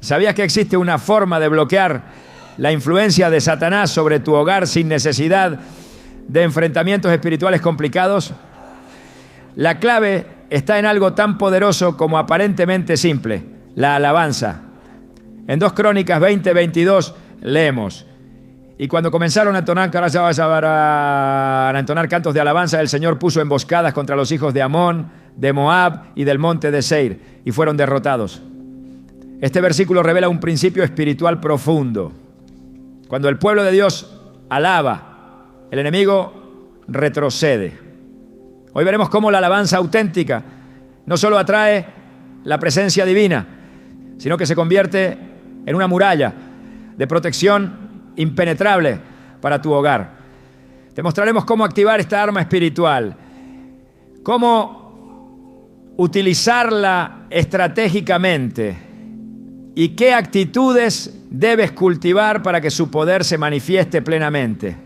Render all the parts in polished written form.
¿Sabías que existe una forma de bloquear la influencia de Satanás sobre tu hogar sin necesidad de enfrentamientos espirituales complicados? La clave está en algo tan poderoso como aparentemente simple: la alabanza. En 2 Crónicas 20:22 leemos: y cuando comenzaron a entonar cantos de alabanza, el Señor puso emboscadas contra los hijos de Amón, de Moab y del monte de Seir, y fueron derrotados. Este versículo revela un principio espiritual profundo. Cuando el pueblo de Dios alaba, el enemigo retrocede. Hoy veremos cómo la alabanza auténtica no solo atrae la presencia divina, sino que se convierte en una muralla de protección impenetrable para tu hogar. Te mostraremos cómo activar esta arma espiritual, cómo utilizarla estratégicamente y qué actitudes debes cultivar para que su poder se manifieste plenamente.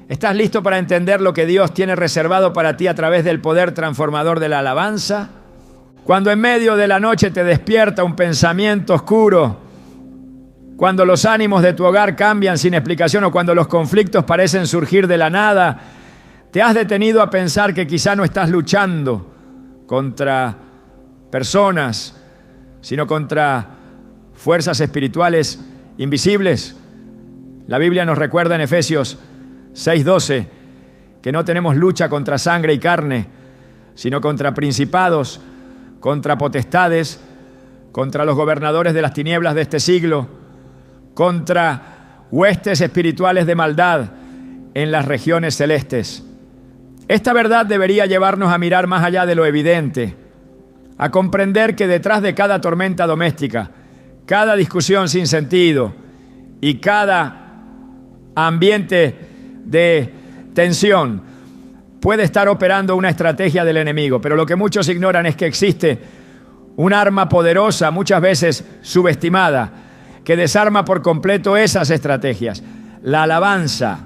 ¿Estás listo para entender lo que Dios tiene reservado para ti a través del poder transformador de la alabanza? Cuando en medio de la noche te despierta un pensamiento oscuro, cuando los ánimos de tu hogar cambian sin explicación o cuando los conflictos parecen surgir de la nada, ¿te has detenido a pensar que quizá no estás luchando contra personas, sino contra fuerzas espirituales invisibles? La Biblia nos recuerda en Efesios 6:12 que no tenemos lucha contra sangre y carne, sino contra principados, contra potestades, contra los gobernadores de las tinieblas de este siglo, contra huestes espirituales de maldad en las regiones celestes. Esta verdad debería llevarnos a mirar más allá de lo evidente, a comprender que detrás de cada tormenta doméstica, cada discusión sin sentido y cada ambiente de tensión puede estar operando una estrategia del enemigo. Pero lo que muchos ignoran es que existe un arma poderosa, muchas veces subestimada, que desarma por completo esas estrategias: la alabanza.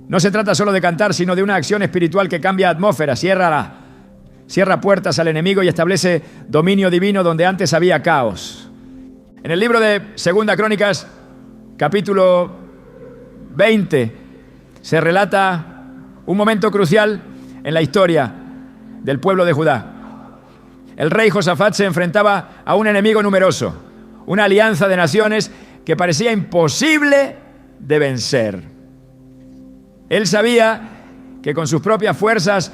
No se trata solo de cantar, sino de una acción espiritual que cambia atmósfera, cierra puertas al enemigo y establece dominio divino donde antes había caos. En el libro de 2 Crónicas, capítulo 20, se relata un momento crucial en la historia del pueblo de Judá. El rey Josafat se enfrentaba a un enemigo numeroso, una alianza de naciones que parecía imposible de vencer. Él sabía que con sus propias fuerzas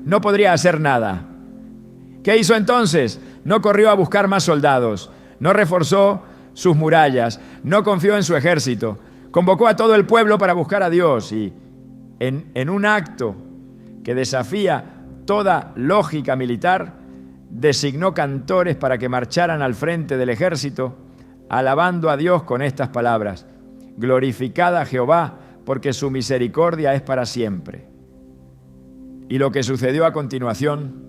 no podría hacer nada. ¿Qué hizo entonces? No corrió a buscar más soldados, no reforzó sus murallas, no confió en su ejército. Convocó a todo el pueblo para buscar a Dios y en un acto que desafía toda lógica militar, designó cantores para que marcharan al frente del ejército, alabando a Dios con estas palabras: glorificad a Jehová, porque su misericordia es para siempre. Y lo que sucedió a continuación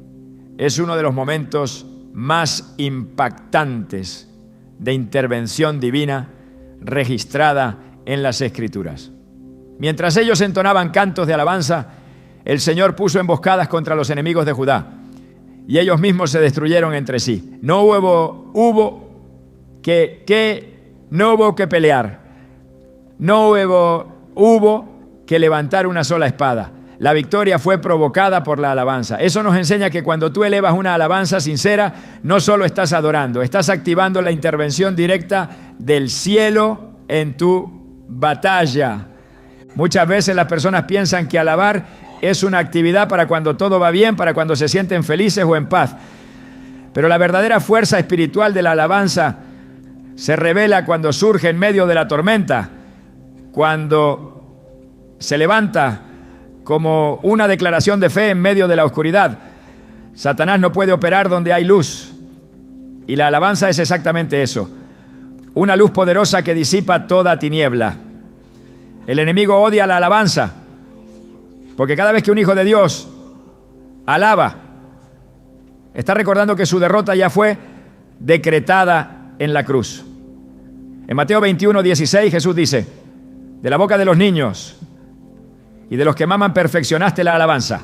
es uno de los momentos más impactantes de intervención divina registrada en las Escrituras. Mientras ellos entonaban cantos de alabanza, el Señor puso emboscadas contra los enemigos de Judá y ellos mismos se destruyeron entre sí. No hubo que pelear, no hubo que levantar una sola espada. La victoria fue provocada por la alabanza. Eso nos enseña que cuando tú elevas una alabanza sincera, no solo estás adorando, estás activando la intervención directa del cielo en tu batalla. Muchas veces las personas piensan que alabar es una actividad para cuando todo va bien, para cuando se sienten felices o en paz. Pero la verdadera fuerza espiritual de la alabanza se revela cuando surge en medio de la tormenta, cuando se levanta como una declaración de fe en medio de la oscuridad. Satanás no puede operar donde hay luz, y la alabanza es exactamente eso: una luz poderosa que disipa toda tiniebla. El enemigo odia la alabanza, porque cada vez que un hijo de Dios alaba, está recordando que su derrota ya fue decretada en la cruz. En Mateo 21:16 Jesús dice: de la boca de los niños y de los que maman perfeccionaste la alabanza.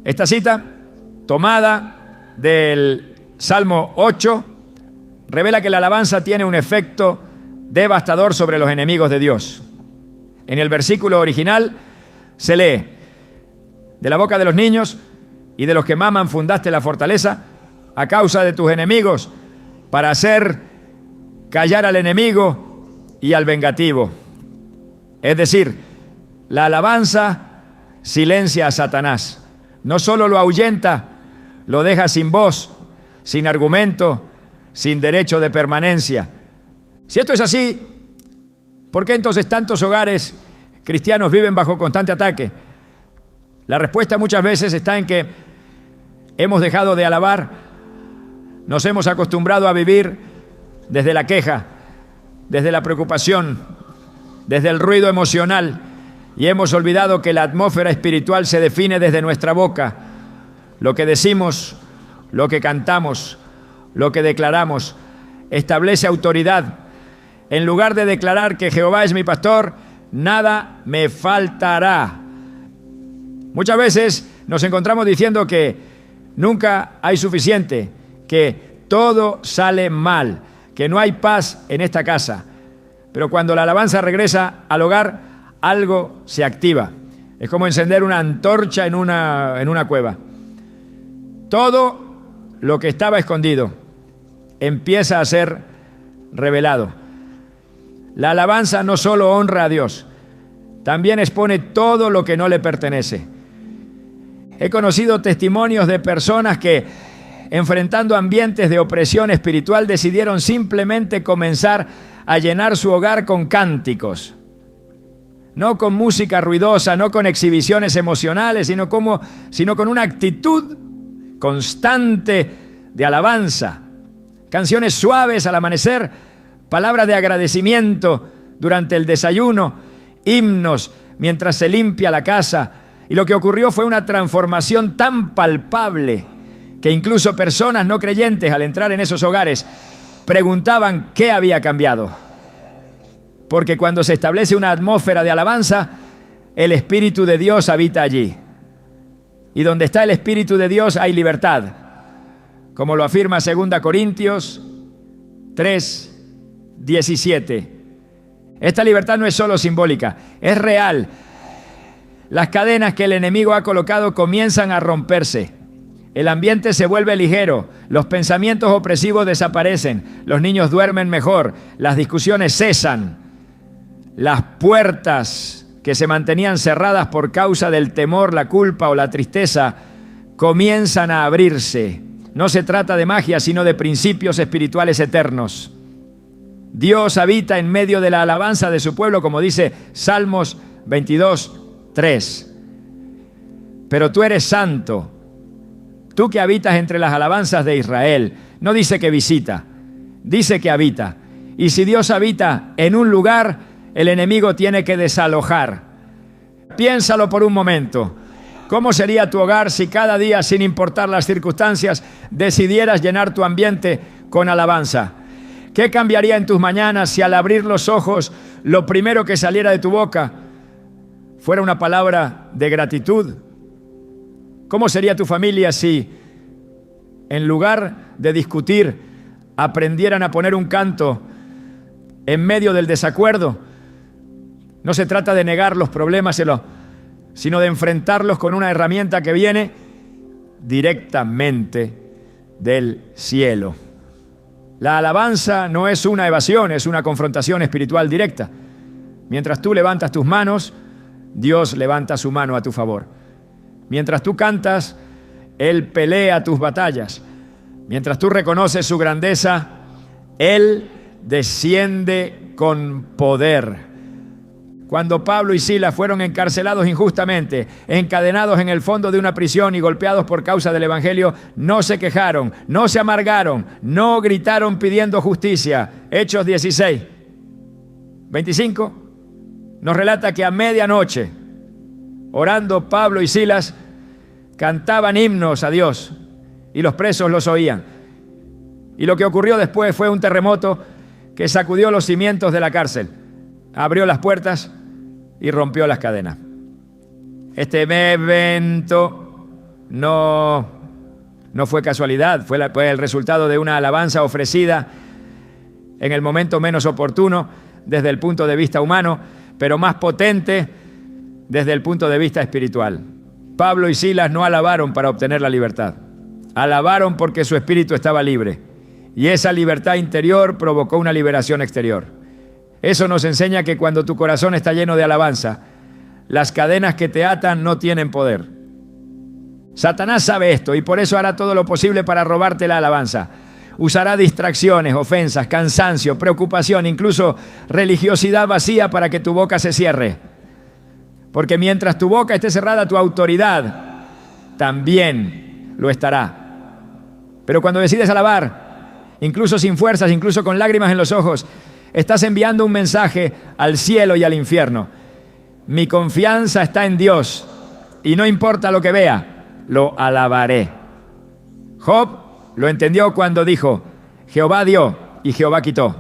Esta cita, tomada del Salmo 8, revela que la alabanza tiene un efecto devastador sobre los enemigos de Dios. En el versículo original se lee: de la boca de los niños y de los que maman fundaste la fortaleza, a causa de tus enemigos, para hacer callar al enemigo y al vengativo. Es decir, la alabanza silencia a Satanás. No solo lo ahuyenta, lo deja sin voz, sin argumento, sin derecho de permanencia. Si esto es así, ¿por qué entonces tantos hogares cristianos viven bajo constante ataque? La respuesta muchas veces está en que hemos dejado de alabar, nos hemos acostumbrado a vivir desde la queja, desde la preocupación, desde el ruido emocional, y hemos olvidado que la atmósfera espiritual se define desde nuestra boca. Lo que decimos, lo que cantamos, lo que declaramos, establece autoridad. En lugar de declarar que Jehová es mi pastor, nada me faltará. Muchas veces nos encontramos diciendo que nunca hay suficiente, que todo sale mal, que no hay paz en esta casa. Pero cuando la alabanza regresa al hogar, algo se activa. Es como encender una antorcha en una cueva. Todo lo que estaba escondido empieza a ser revelado. La alabanza no solo honra a Dios, también expone todo lo que no le pertenece. He conocido testimonios de personas que, enfrentando ambientes de opresión espiritual, decidieron simplemente comenzar a llenar su hogar con cánticos. No con música ruidosa, no con exhibiciones emocionales, sino con una actitud constante de alabanza. Canciones suaves al amanecer, palabras de agradecimiento durante el desayuno, himnos mientras se limpia la casa. Y lo que ocurrió fue una transformación tan palpable que incluso personas no creyentes, al entrar en esos hogares, preguntaban qué había cambiado. Porque cuando se establece una atmósfera de alabanza, el Espíritu de Dios habita allí. Y donde está el Espíritu de Dios hay libertad, como lo afirma 2 Corintios 3:17. Esta libertad no es solo simbólica, es real. Las cadenas que el enemigo ha colocado comienzan a romperse. El ambiente se vuelve ligero, los pensamientos opresivos desaparecen, los niños duermen mejor, las discusiones cesan. Las puertas que se mantenían cerradas por causa del temor, la culpa o la tristeza comienzan a abrirse. No se trata de magia, sino de principios espirituales eternos. Dios habita en medio de la alabanza de su pueblo, como dice Salmos 22:3. Pero tú eres santo, tú que habitas entre las alabanzas de Israel. No dice que visita, dice que habita. Y si Dios habita en un lugar, el enemigo tiene que desalojar. Piénsalo por un momento. ¿Cómo sería tu hogar si cada día, sin importar las circunstancias, decidieras llenar tu ambiente con alabanza? ¿Qué cambiaría en tus mañanas si al abrir los ojos, lo primero que saliera de tu boca fuera una palabra de gratitud? ¿Cómo sería tu familia si, en lugar de discutir, aprendieran a poner un canto en medio del desacuerdo? No se trata de negar los problemas, sino de enfrentarlos con una herramienta que viene directamente del cielo. La alabanza no es una evasión, es una confrontación espiritual directa. Mientras tú levantas tus manos, Dios levanta su mano a tu favor. Mientras tú cantas, Él pelea tus batallas. Mientras tú reconoces su grandeza, Él desciende con poder. Cuando Pablo y Silas fueron encarcelados injustamente, encadenados en el fondo de una prisión y golpeados por causa del Evangelio, no se quejaron, no se amargaron, no gritaron pidiendo justicia. Hechos 16:25 nos relata que a medianoche, orando Pablo y Silas, cantaban himnos a Dios y los presos los oían. Y lo que ocurrió después fue un terremoto que sacudió los cimientos de la cárcel, abrió las puertas y rompió las cadenas. Este evento no fue casualidad, fue el resultado de una alabanza ofrecida en el momento menos oportuno desde el punto de vista humano, pero más potente desde el punto de vista espiritual. Pablo y Silas no alabaron para obtener la libertad. Alabaron porque su espíritu estaba libre. Y esa libertad interior provocó una liberación exterior. Eso nos enseña que cuando tu corazón está lleno de alabanza, las cadenas que te atan no tienen poder. Satanás sabe esto y por eso hará todo lo posible para robarte la alabanza. Usará distracciones, ofensas, cansancio, preocupación, incluso religiosidad vacía para que tu boca se cierre. Porque mientras tu boca esté cerrada, tu autoridad también lo estará. Pero cuando decides alabar, incluso sin fuerzas, incluso con lágrimas en los ojos, estás enviando un mensaje al cielo y al infierno. Mi confianza está en Dios y no importa lo que vea, lo alabaré. Job lo entendió cuando dijo, Jehová dio y Jehová quitó.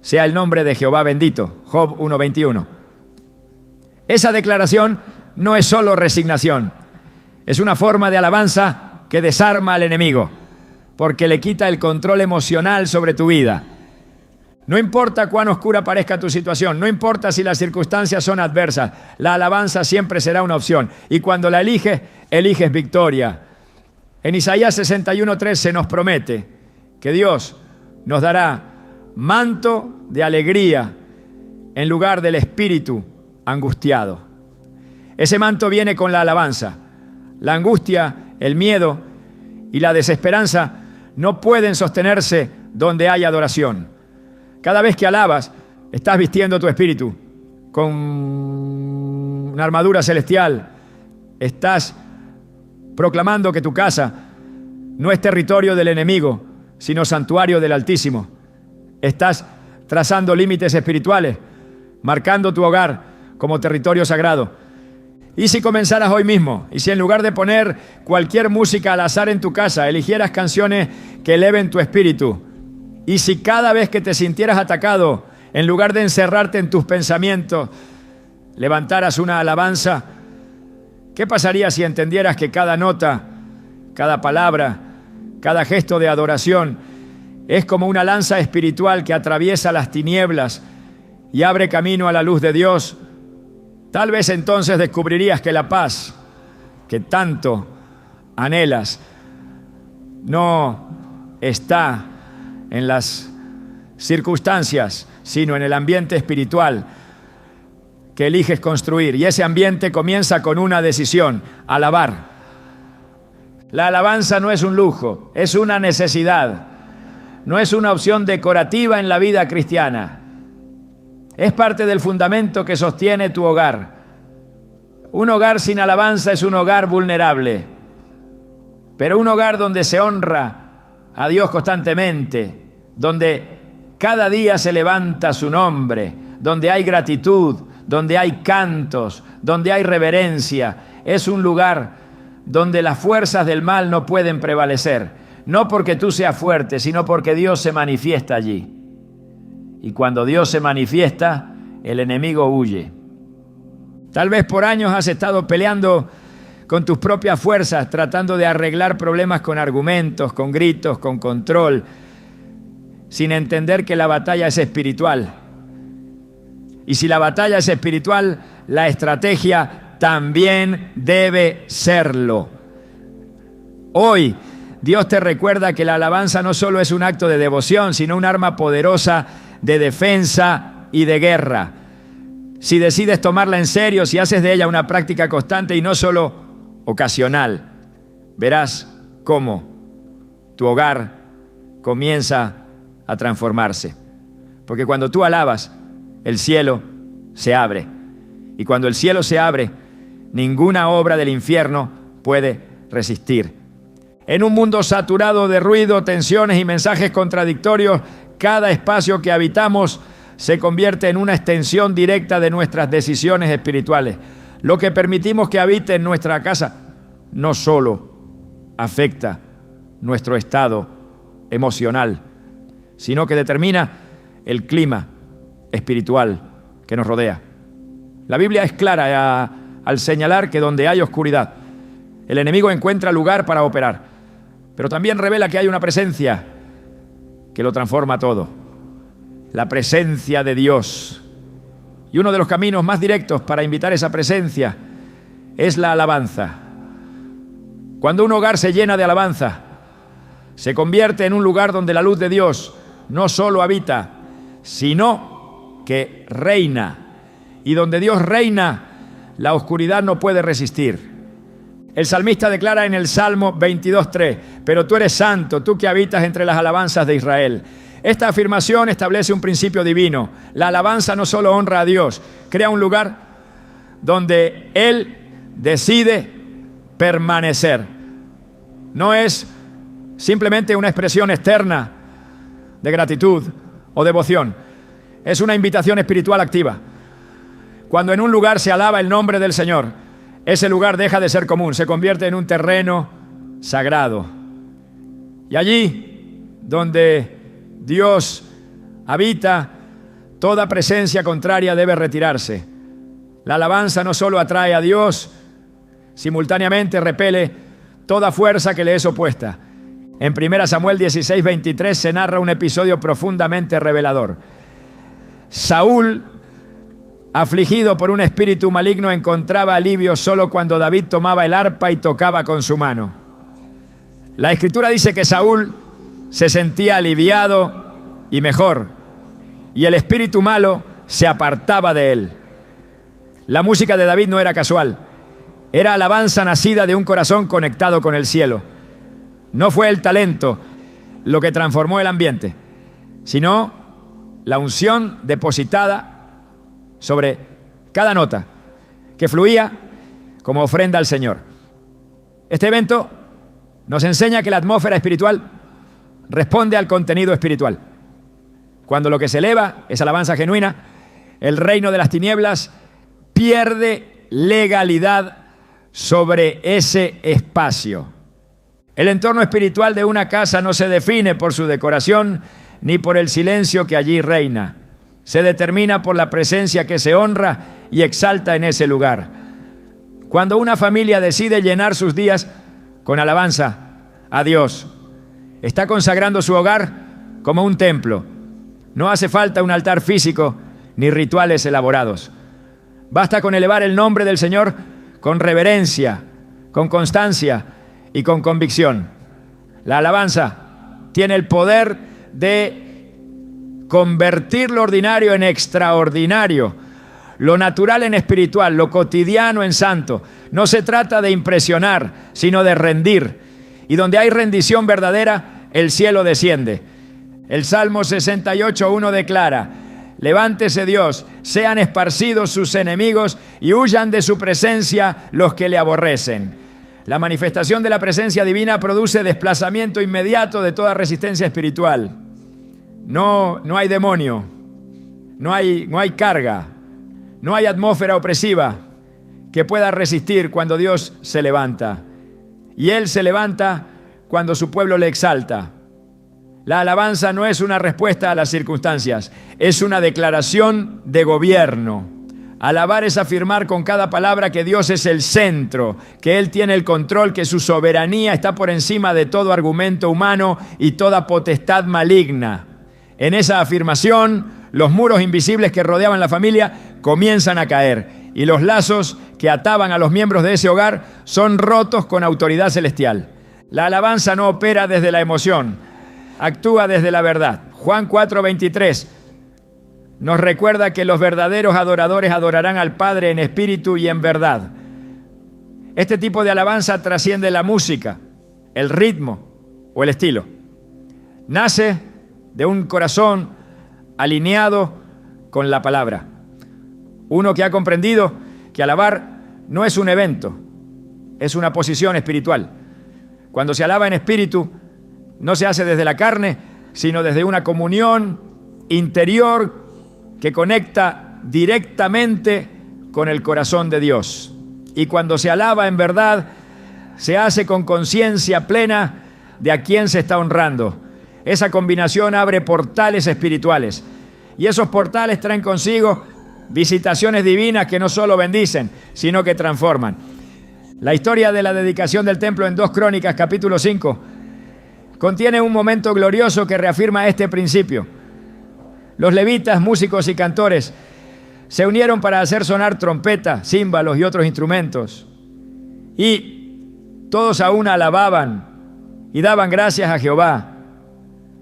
Sea el nombre de Jehová bendito. Job 1:21. Esa declaración no es solo resignación, es una forma de alabanza que desarma al enemigo, porque le quita el control emocional sobre tu vida. No importa cuán oscura parezca tu situación, no importa si las circunstancias son adversas, la alabanza siempre será una opción. Y cuando la eliges, eliges victoria. En Isaías 61:3 se nos promete que Dios nos dará manto de alegría en lugar del espíritu angustiado. Ese manto viene con la alabanza. La angustia, el miedo y la desesperanza no pueden sostenerse donde hay adoración. Cada vez que alabas, estás vistiendo tu espíritu con una armadura celestial. Estás proclamando que tu casa no es territorio del enemigo, sino santuario del Altísimo. Estás trazando límites espirituales, marcando tu hogar como territorio sagrado. ¿Y si comenzaras hoy mismo? ¿Y si en lugar de poner cualquier música al azar en tu casa, eligieras canciones que eleven tu espíritu? ¿Y si cada vez que te sintieras atacado, en lugar de encerrarte en tus pensamientos, levantaras una alabanza? ¿Qué pasaría si entendieras que cada nota, cada palabra, cada gesto de adoración es como una lanza espiritual que atraviesa las tinieblas y abre camino a la luz de Dios? Tal vez entonces descubrirías que la paz que tanto anhelas no está en las circunstancias, sino en el ambiente espiritual que eliges construir. Y ese ambiente comienza con una decisión: alabar. La alabanza no es un lujo, es una necesidad. No es una opción decorativa en la vida cristiana. Es parte del fundamento que sostiene tu hogar. Un hogar sin alabanza es un hogar vulnerable. Pero un hogar donde se honra a Dios constantemente, donde cada día se levanta su nombre, donde hay gratitud, donde hay cantos, donde hay reverencia, es un lugar donde las fuerzas del mal no pueden prevalecer. No porque tú seas fuerte, sino porque Dios se manifiesta allí. Y cuando Dios se manifiesta, el enemigo huye. Tal vez por años has estado peleando con tus propias fuerzas, tratando de arreglar problemas con argumentos, con gritos, con control, sin entender que la batalla es espiritual. Y si la batalla es espiritual, la estrategia también debe serlo. Hoy, Dios te recuerda que la alabanza no solo es un acto de devoción, sino un arma poderosa de defensa y de guerra. Si decides tomarla en serio, si haces de ella una práctica constante y no solo ocasional, verás cómo tu hogar comienza a transformarse. Porque cuando tú alabas, el cielo se abre. Y cuando el cielo se abre, ninguna obra del infierno puede resistir. En un mundo saturado de ruido, tensiones y mensajes contradictorios, cada espacio que habitamos se convierte en una extensión directa de nuestras decisiones espirituales. Lo que permitimos que habite en nuestra casa no solo afecta nuestro estado emocional, sino que determina el clima espiritual que nos rodea. La Biblia es clara al señalar que donde hay oscuridad, el enemigo encuentra lugar para operar, pero también revela que hay una presencia que lo transforma todo. la presencia de Dios. Y uno de los caminos más directos para invitar esa presencia es la alabanza. Cuando un hogar se llena de alabanza, se convierte en un lugar donde la luz de Dios no solo habita, sino que reina. Y donde Dios reina, la oscuridad no puede resistir. El salmista declara en el Salmo 22:3, pero tú eres santo, tú que habitas entre las alabanzas de Israel. Esta afirmación establece un principio divino. La alabanza no solo honra a Dios, crea un lugar donde Él decide permanecer. No es simplemente una expresión externa de gratitud o devoción. Es una invitación espiritual activa. Cuando en un lugar se alaba el nombre del Señor, ese lugar deja de ser común, se convierte en un terreno sagrado. Y allí, donde Dios habita, toda presencia contraria debe retirarse. La alabanza no solo atrae a Dios, simultáneamente repele toda fuerza que le es opuesta. En 1 Samuel 16:23 se narra un episodio profundamente revelador. Saúl, afligido por un espíritu maligno, encontraba alivio solo cuando David tomaba el arpa y tocaba con su mano. La Escritura dice que Saúl se sentía aliviado y mejor, y el espíritu malo se apartaba de él. La música de David no era casual, era alabanza nacida de un corazón conectado con el cielo. No fue el talento lo que transformó el ambiente, sino la unción depositada sobre cada nota que fluía como ofrenda al Señor. Este evento nos enseña que la atmósfera espiritual responde al contenido espiritual. Cuando lo que se eleva es alabanza genuina, el reino de las tinieblas pierde legalidad sobre ese espacio. El entorno espiritual de una casa no se define por su decoración ni por el silencio que allí reina. Se determina por la presencia que se honra y exalta en ese lugar. Cuando una familia decide llenar sus días con alabanza a Dios, está consagrando su hogar como un templo. No hace falta un altar físico ni rituales elaborados. Basta con elevar el nombre del Señor con reverencia, con constancia y con convicción. La alabanza tiene el poder de convertir lo ordinario en extraordinario, lo natural en espiritual, lo cotidiano en santo. No se trata de impresionar, sino de rendir. Y donde hay rendición verdadera, el cielo desciende. El Salmo 68:1 declara: levántese Dios, sean esparcidos sus enemigos y huyan de su presencia los que le aborrecen. La manifestación de la presencia divina produce desplazamiento inmediato de toda resistencia espiritual. No hay demonio, no hay carga, no hay atmósfera opresiva que pueda resistir cuando Dios se levanta. Y Él se levanta cuando su pueblo le exalta. La alabanza no es una respuesta a las circunstancias, es una declaración de gobierno. Alabar es afirmar con cada palabra que Dios es el centro, que Él tiene el control, que su soberanía está por encima de todo argumento humano y toda potestad maligna. En esa afirmación, los muros invisibles que rodeaban la familia comienzan a caer y los lazos que ataban a los miembros de ese hogar son rotos con autoridad celestial. La alabanza no opera desde la emoción, actúa desde la verdad. Juan 4:23 nos recuerda que los verdaderos adoradores adorarán al Padre en espíritu y en verdad. Este tipo de alabanza trasciende la música, el ritmo o el estilo. Nace de un corazón alineado con la palabra. Uno que ha comprendido que alabar no es un evento, es una posición espiritual. Cuando se alaba en espíritu, no se hace desde la carne, sino desde una comunión interior que conecta directamente con el corazón de Dios. Y cuando se alaba en verdad, se hace con conciencia plena de a quién se está honrando. Esa combinación abre portales espirituales. Y esos portales traen consigo visitaciones divinas que no solo bendicen, sino que transforman. La historia de la dedicación del templo en 2 Crónicas, capítulo 5, contiene un momento glorioso que reafirma este principio. Los levitas, músicos y cantores se unieron para hacer sonar trompetas, címbalos y otros instrumentos. Y todos a una alababan y daban gracias a Jehová,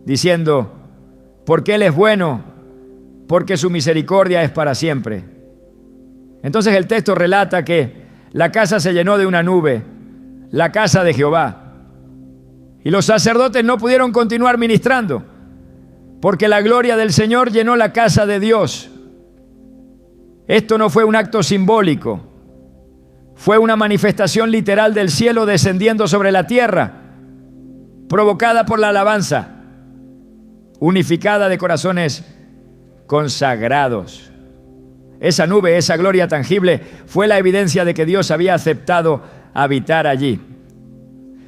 diciendo: porque Él es bueno, porque su misericordia es para siempre. Entonces el texto relata que la casa se llenó de una nube, la casa de Jehová. Y los sacerdotes no pudieron continuar ministrando, porque la gloria del Señor llenó la casa de Dios. Esto no fue un acto simbólico, fue una manifestación literal del cielo descendiendo sobre la tierra, provocada por la alabanza, unificada de corazones consagrados. Esa nube, esa gloria tangible, fue la evidencia de que Dios había aceptado habitar allí.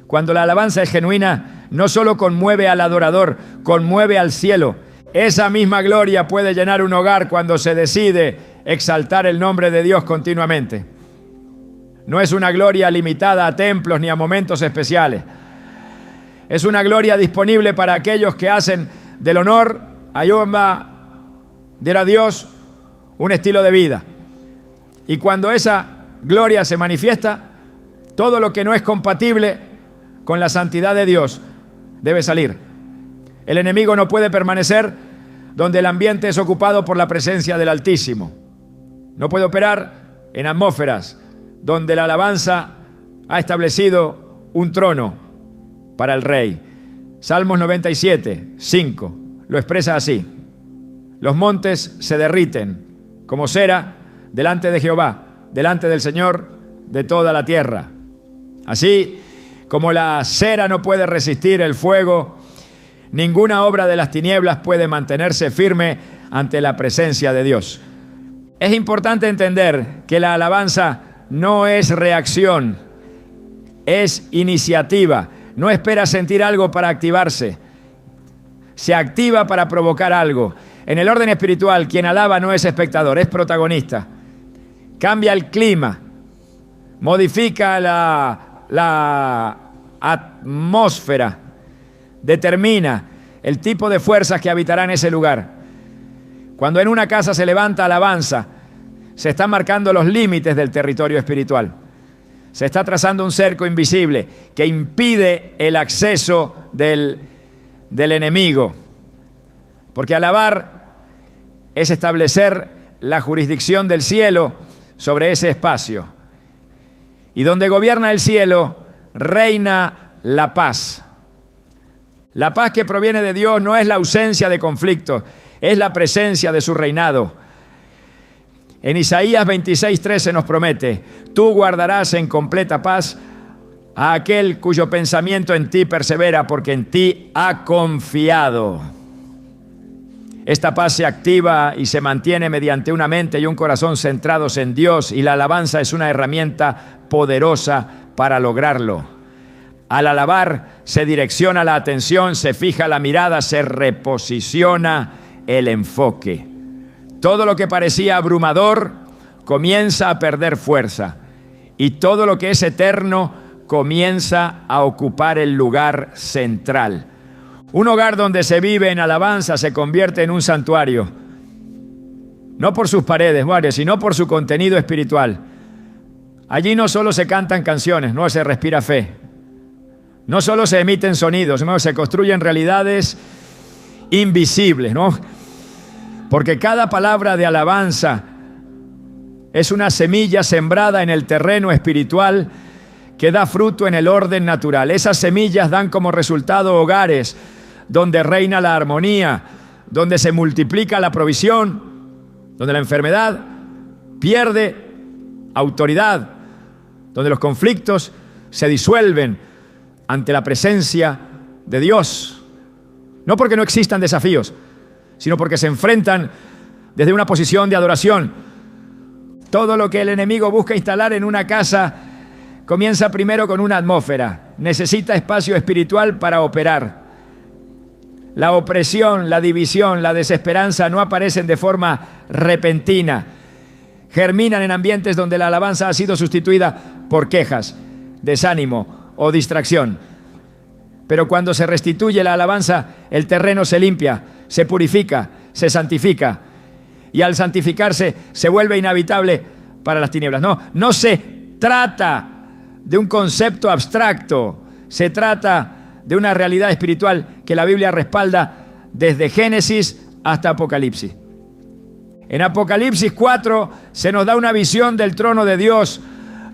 Cuando la alabanza es genuina, no solo conmueve al adorador, conmueve al cielo. Esa misma gloria puede llenar un hogar cuando se decide exaltar el nombre de Dios continuamente. No es una gloria limitada a templos ni a momentos especiales. Es una gloria disponible para aquellos que hacen del honor a Jehová, a Dios, un estilo de vida. Y cuando esa gloria se manifiesta, todo lo que no es compatible con la santidad de Dios debe salir. El enemigo no puede permanecer donde el ambiente es ocupado por la presencia del Altísimo. No puede operar en atmósferas donde la alabanza ha establecido un trono para el Rey. Salmos 97, 5, lo expresa así: los montes se derriten como cera delante de Jehová, delante del Señor de toda la tierra. Así como la cera no puede resistir el fuego, ninguna obra de las tinieblas puede mantenerse firme ante la presencia de Dios. Es importante entender que la alabanza no es reacción, es iniciativa. No espera sentir algo para activarse, se activa para provocar algo. En el orden espiritual, quien alaba no es espectador, es protagonista. Cambia el clima, modifica la atmósfera, determina el tipo de fuerzas que habitarán ese lugar. Cuando en una casa se levanta alabanza, se están marcando los límites del territorio espiritual. Se está trazando un cerco invisible que impide el acceso del enemigo. Porque alabar es establecer la jurisdicción del cielo sobre ese espacio. Y donde gobierna el cielo, reina la paz. La paz que proviene de Dios no es la ausencia de conflictos, es la presencia de su reinado. En Isaías 26:13 nos promete: tú guardarás en completa paz a aquel cuyo pensamiento en ti persevera, porque en ti ha confiado. Esta paz se activa y se mantiene mediante una mente y un corazón centrados en Dios, y la alabanza es una herramienta poderosa para lograrlo. Al alabar se direcciona la atención, se fija la mirada, se reposiciona el enfoque. Todo lo que parecía abrumador comienza a perder fuerza, y todo lo que es eterno comienza a ocupar el lugar central. Un hogar donde se vive en alabanza se convierte en un santuario, no por sus paredes, sino por su contenido espiritual. Allí no solo se cantan canciones, no se respira fe. No solo se emiten sonidos, no, se construyen realidades invisibles, ¿no? Porque cada palabra de alabanza es una semilla sembrada en el terreno espiritual que da fruto en el orden natural. Esas semillas dan como resultado hogares donde reina la armonía, donde se multiplica la provisión, donde la enfermedad pierde autoridad, donde los conflictos se disuelven ante la presencia de Dios. No porque no existan desafíos, sino porque se enfrentan desde una posición de adoración. Todo lo que el enemigo busca instalar en una casa comienza primero con una atmósfera. Necesita espacio espiritual para operar. La opresión, la división, la desesperanza no aparecen de forma repentina. Germinan en ambientes donde la alabanza ha sido sustituida por quejas, desánimo o distracción. Pero cuando se restituye la alabanza, el terreno se limpia, se purifica, se santifica. Y al santificarse se vuelve inhabitable para las tinieblas. No se trata de un concepto abstracto. Se trata de una realidad espiritual que la Biblia respalda desde Génesis hasta Apocalipsis. En Apocalipsis 4 se nos da una visión del trono de Dios,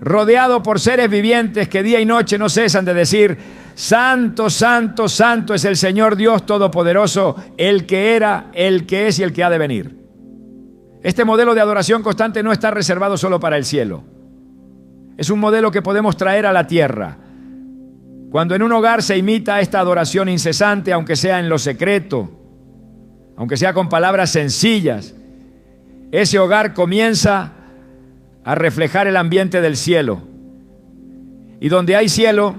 rodeado por seres vivientes que día y noche no cesan de decir: Santo, santo, santo es el Señor Dios Todopoderoso, el que era, el que es y el que ha de venir. Este modelo de adoración constante no está reservado solo para el cielo. Es un modelo que podemos traer a la tierra. Cuando en un hogar se imita esta adoración incesante, aunque sea en lo secreto, aunque sea con palabras sencillas, ese hogar comienza a reflejar el ambiente del cielo. Y donde hay cielo,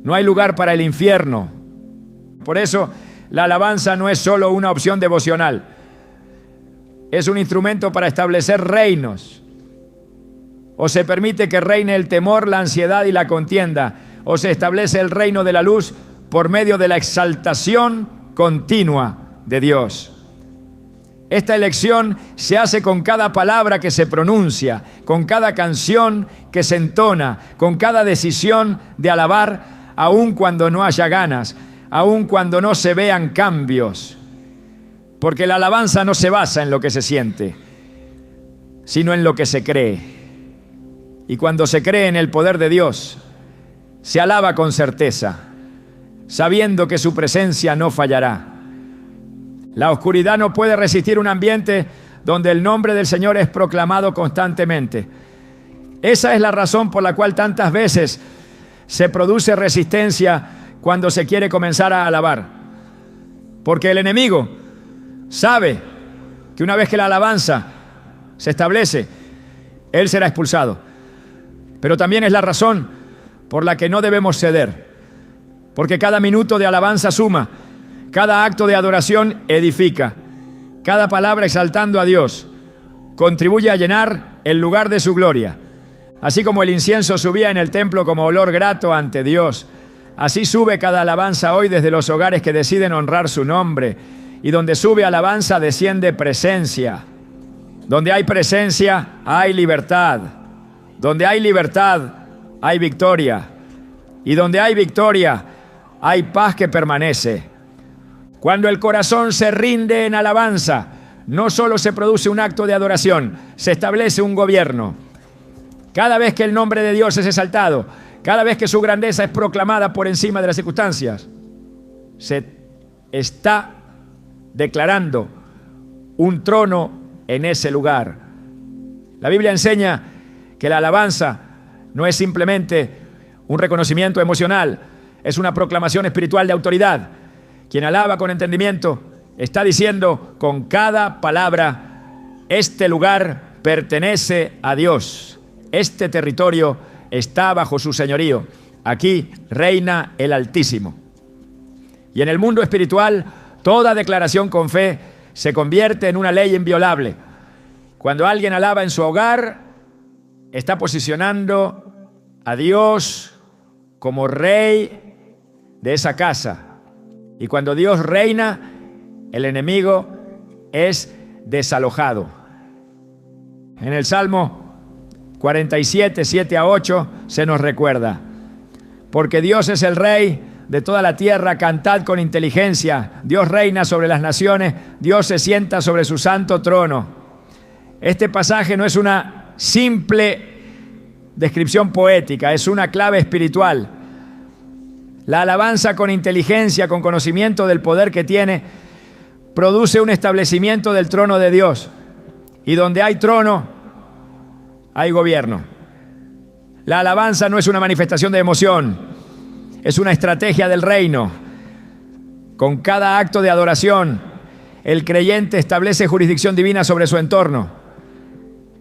no hay lugar para el infierno. Por eso, la alabanza no es solo una opción devocional. Es un instrumento para establecer reinos. O se permite que reine el temor, la ansiedad y la contienda, o se establece el reino de la luz por medio de la exaltación continua de Dios. Esta elección se hace con cada palabra que se pronuncia, con cada canción que se entona, con cada decisión de alabar, aun cuando no haya ganas, aun cuando no se vean cambios. Porque la alabanza no se basa en lo que se siente, sino en lo que se cree. Y cuando se cree en el poder de Dios, se alaba con certeza, sabiendo que su presencia no fallará. La oscuridad no puede resistir un ambiente donde el nombre del Señor es proclamado constantemente. Esa es la razón por la cual tantas veces se produce resistencia cuando se quiere comenzar a alabar. Porque el enemigo sabe que una vez que la alabanza se establece, él será expulsado. Pero también es la razón por la que no debemos ceder. Porque cada minuto de alabanza suma. Cada acto de adoración edifica. Cada palabra exaltando a Dios contribuye a llenar el lugar de su gloria. Así como el incienso subía en el templo como olor grato ante Dios, así sube cada alabanza hoy desde los hogares que deciden honrar su nombre. Y donde sube alabanza desciende presencia. Donde hay presencia hay libertad. Donde hay libertad hay victoria. Y donde hay victoria hay paz que permanece. Cuando el corazón se rinde en alabanza, no solo se produce un acto de adoración, se establece un gobierno. Cada vez que el nombre de Dios es exaltado, cada vez que su grandeza es proclamada por encima de las circunstancias, se está declarando un trono en ese lugar. La Biblia enseña que la alabanza no es simplemente un reconocimiento emocional, es una proclamación espiritual de autoridad. Quien alaba con entendimiento está diciendo con cada palabra: este lugar pertenece a Dios, este territorio está bajo su señorío, aquí reina el Altísimo. Y en el mundo espiritual, toda declaración con fe se convierte en una ley inviolable. Cuando alguien alaba en su hogar, está posicionando a Dios como rey de esa casa. Y cuando Dios reina, el enemigo es desalojado. En el Salmo 47, 7 a 8, se nos recuerda: porque Dios es el Rey de toda la tierra, cantad con inteligencia. Dios reina sobre las naciones, Dios se sienta sobre su santo trono. Este pasaje no es una simple descripción poética, es una clave espiritual. La alabanza con inteligencia, con conocimiento del poder que tiene, produce un establecimiento del trono de Dios. Y donde hay trono, hay gobierno. La alabanza no es una manifestación de emoción, es una estrategia del reino. Con cada acto de adoración, el creyente establece jurisdicción divina sobre su entorno.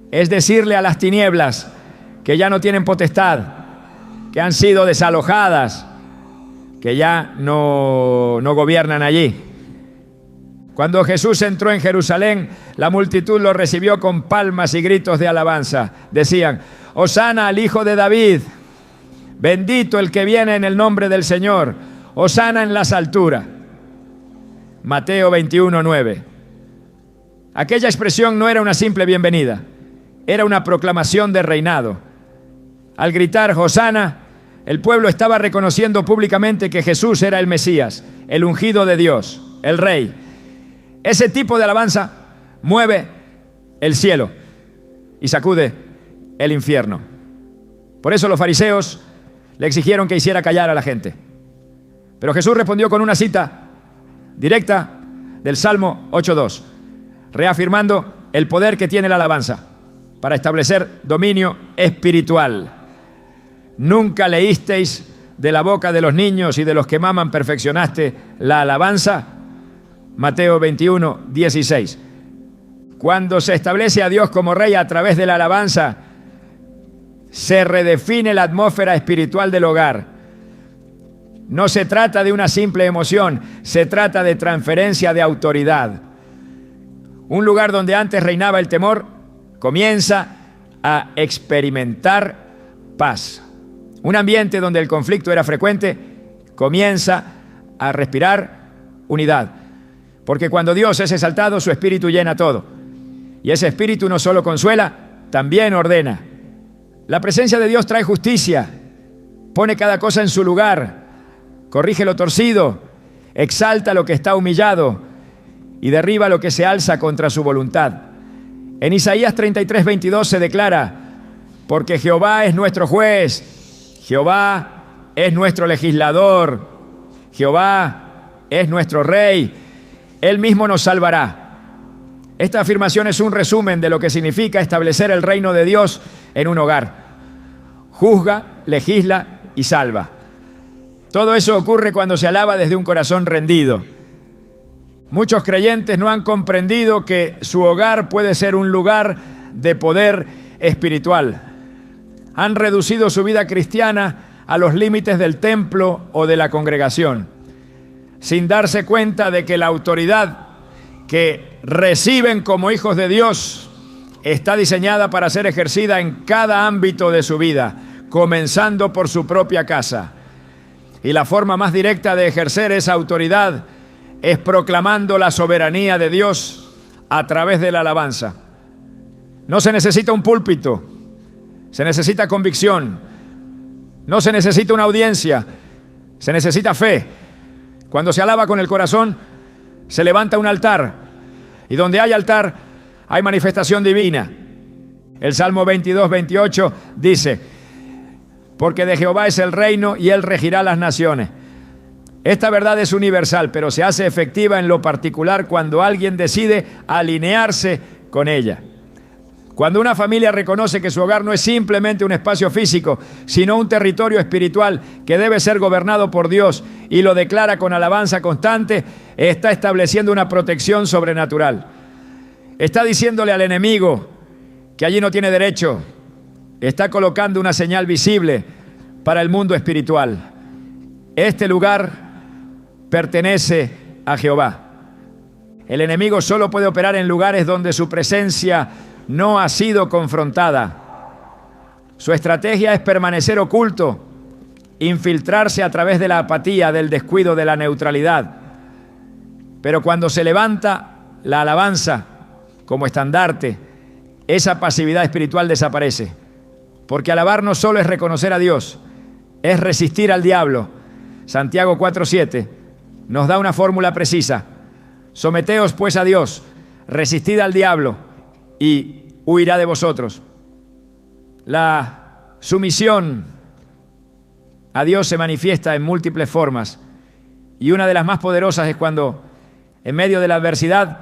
Es decirle a las tinieblas que ya no tienen potestad, que han sido desalojadas, que ya no gobiernan allí. Cuando Jesús entró en Jerusalén, la multitud lo recibió con palmas y gritos de alabanza. Decían: Hosana al Hijo de David, bendito el que viene en el nombre del Señor, Hosana en las alturas. Mateo 21:9. Aquella expresión no era una simple bienvenida, era una proclamación de reinado. Al gritar Hosana, el pueblo estaba reconociendo públicamente que Jesús era el Mesías, el ungido de Dios, el Rey. Ese tipo de alabanza mueve el cielo y sacude el infierno. Por eso los fariseos le exigieron que hiciera callar a la gente. Pero Jesús respondió con una cita directa del Salmo 8:2, reafirmando el poder que tiene la alabanza para establecer dominio espiritual. ¿Nunca leísteis de la boca de los niños y de los que maman perfeccionaste la alabanza? Mateo 21:16. Cuando se establece a Dios como Rey a través de la alabanza, se redefine la atmósfera espiritual del hogar. No se trata de una simple emoción, se trata de transferencia de autoridad. Un lugar donde antes reinaba el temor, comienza a experimentar paz. Un ambiente donde el conflicto era frecuente, comienza a respirar unidad. Porque cuando Dios es exaltado, su espíritu llena todo. Y ese espíritu no solo consuela, también ordena. La presencia de Dios trae justicia, pone cada cosa en su lugar, corrige lo torcido, exalta lo que está humillado y derriba lo que se alza contra su voluntad. En Isaías 33:22 se declara: porque Jehová es nuestro juez, Jehová es nuestro legislador, Jehová es nuestro Rey, Él mismo nos salvará. Esta afirmación es un resumen de lo que significa establecer el reino de Dios en un hogar. Juzga, legisla y salva. Todo eso ocurre cuando se alaba desde un corazón rendido. Muchos creyentes no han comprendido que su hogar puede ser un lugar de poder espiritual. Han reducido su vida cristiana a los límites del templo o de la congregación, sin darse cuenta de que la autoridad que reciben como hijos de Dios está diseñada para ser ejercida en cada ámbito de su vida, comenzando por su propia casa. Y la forma más directa de ejercer esa autoridad es proclamando la soberanía de Dios a través de la alabanza. No se necesita un púlpito, se necesita convicción. No se necesita una audiencia, se necesita fe. Cuando se alaba con el corazón, se levanta un altar. Y donde hay altar, hay manifestación divina. El Salmo 22:28 dice: porque de Jehová es el reino y Él regirá las naciones. Esta verdad es universal, pero se hace efectiva en lo particular cuando alguien decide alinearse con ella. Cuando una familia reconoce que su hogar no es simplemente un espacio físico, sino un territorio espiritual que debe ser gobernado por Dios y lo declara con alabanza constante, está estableciendo una protección sobrenatural. Está diciéndole al enemigo que allí no tiene derecho. Está colocando una señal visible para el mundo espiritual. Este lugar pertenece a Jehová. El enemigo solo puede operar en lugares donde su presencia no ha sido confrontada. Su estrategia es permanecer oculto, infiltrarse a través de la apatía, del descuido, de la neutralidad. Pero cuando se levanta la alabanza como estandarte, esa pasividad espiritual desaparece. Porque alabar no solo es reconocer a Dios, es resistir al diablo. Santiago 4:7 nos da una fórmula precisa. Someteos pues a Dios, resistid al diablo y huirá de vosotros. La sumisión a Dios se manifiesta en múltiples formas y una de las más poderosas es cuando en medio de la adversidad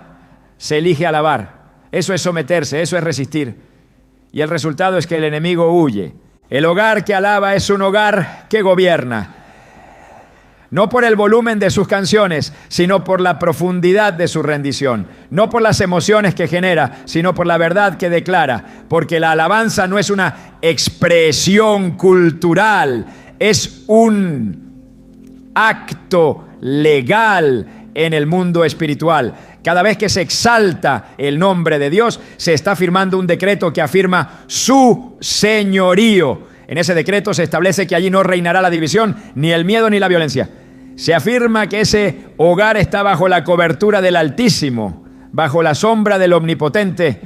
se elige alabar. Eso es someterse, eso es resistir. Y el resultado es que el enemigo huye. El hogar que alaba es un hogar que gobierna. No por el volumen de sus canciones, sino por la profundidad de su rendición. No por las emociones que genera, sino por la verdad que declara. Porque la alabanza no es una expresión cultural, es un acto legal en el mundo espiritual. Cada vez que se exalta el nombre de Dios, se está firmando un decreto que afirma su señorío. En ese decreto se establece que allí no reinará la división, ni el miedo, ni la violencia. Se afirma que ese hogar está bajo la cobertura del Altísimo, bajo la sombra del Omnipotente,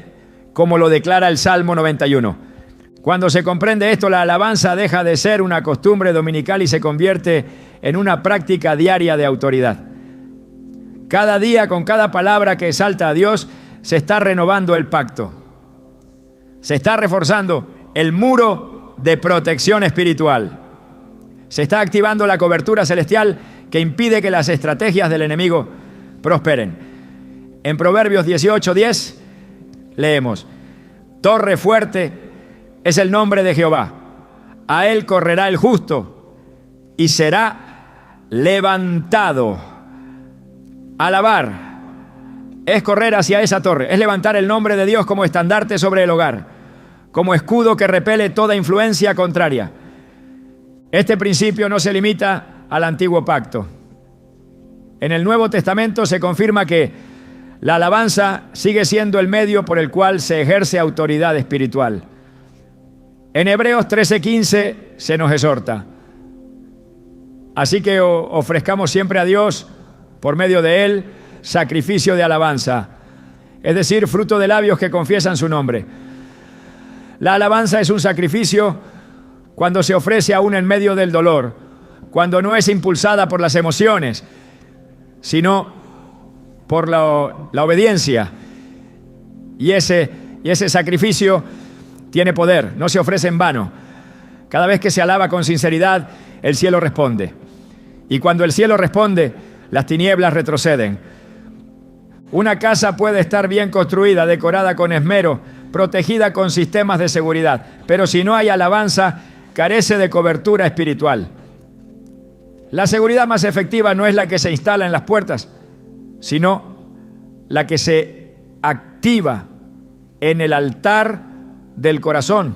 como lo declara el Salmo 91. Cuando se comprende esto, la alabanza deja de ser una costumbre dominical y se convierte en una práctica diaria de autoridad. Cada día, con cada palabra que exalta a Dios, se está renovando el pacto. Se está reforzando el muro de protección espiritual. Se está activando la cobertura celestial que impide que las estrategias del enemigo prosperen. En Proverbios 18:10 leemos: torre fuerte es el nombre de Jehová. A él correrá el justo y será levantado. Alabar es correr hacia esa torre, es levantar el nombre de Dios como estandarte sobre el hogar, como escudo que repele toda influencia contraria. Este principio no se limita al antiguo pacto. En el Nuevo Testamento se confirma que la alabanza sigue siendo el medio por el cual se ejerce autoridad espiritual. En Hebreos 13:15 se nos exhorta: así que ofrezcamos siempre a Dios, por medio de Él, sacrificio de alabanza, es decir, fruto de labios que confiesan su nombre. La alabanza es un sacrificio cuando se ofrece aún en medio del dolor, cuando no es impulsada por las emociones, sino por la obediencia. Y ese sacrificio tiene poder, no se ofrece en vano. Cada vez que se alaba con sinceridad, el cielo responde. Y cuando el cielo responde, las tinieblas retroceden. Una casa puede estar bien construida, decorada con esmero, protegida con sistemas de seguridad, pero si no hay alabanza, carece de cobertura espiritual. La seguridad más efectiva no es la que se instala en las puertas, sino la que se activa en el altar del corazón.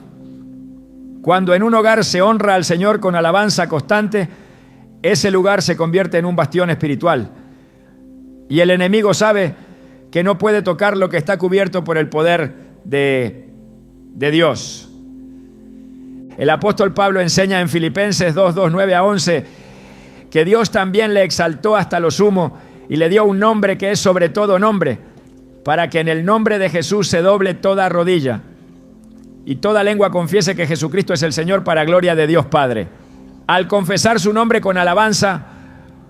Cuando en un hogar se honra al Señor con alabanza constante, ese lugar se convierte en un bastión espiritual. Y el enemigo sabe que no puede tocar lo que está cubierto por el poder de Dios. El apóstol Pablo enseña en Filipenses 2, 9 a 11 que Dios también le exaltó hasta lo sumo y le dio un nombre que es sobre todo nombre, para que en el nombre de Jesús se doble toda rodilla y toda lengua confiese que Jesucristo es el Señor, para gloria de Dios Padre. Al confesar su nombre con alabanza,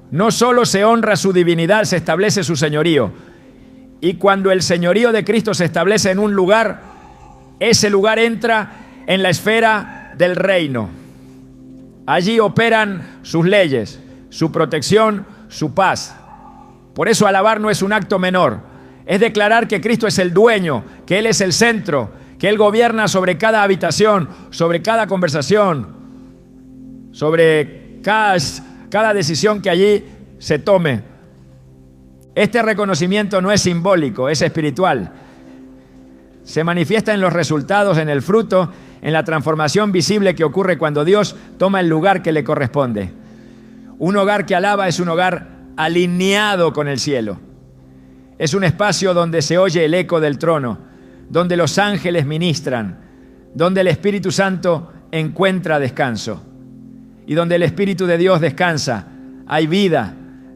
no solo se honra su divinidad, se establece su señorío. Y cuando el señorío de Cristo se establece en un lugar, ese lugar entra en la esfera del reino. Allí operan sus leyes, su protección, su paz. Por eso alabar no es un acto menor. Es declarar que Cristo es el dueño, que Él es el centro, que Él gobierna sobre cada habitación, sobre cada conversación, sobre cada decisión que allí se tome. Este reconocimiento no es simbólico, es espiritual. Se manifiesta en los resultados, en el fruto, en la transformación visible que ocurre cuando Dios toma el lugar que le corresponde. Un hogar que alaba es un hogar alineado con el cielo. Es un espacio donde se oye el eco del trono, donde los ángeles ministran, donde el Espíritu Santo encuentra descanso y donde el Espíritu de Dios descansa. Hay vida,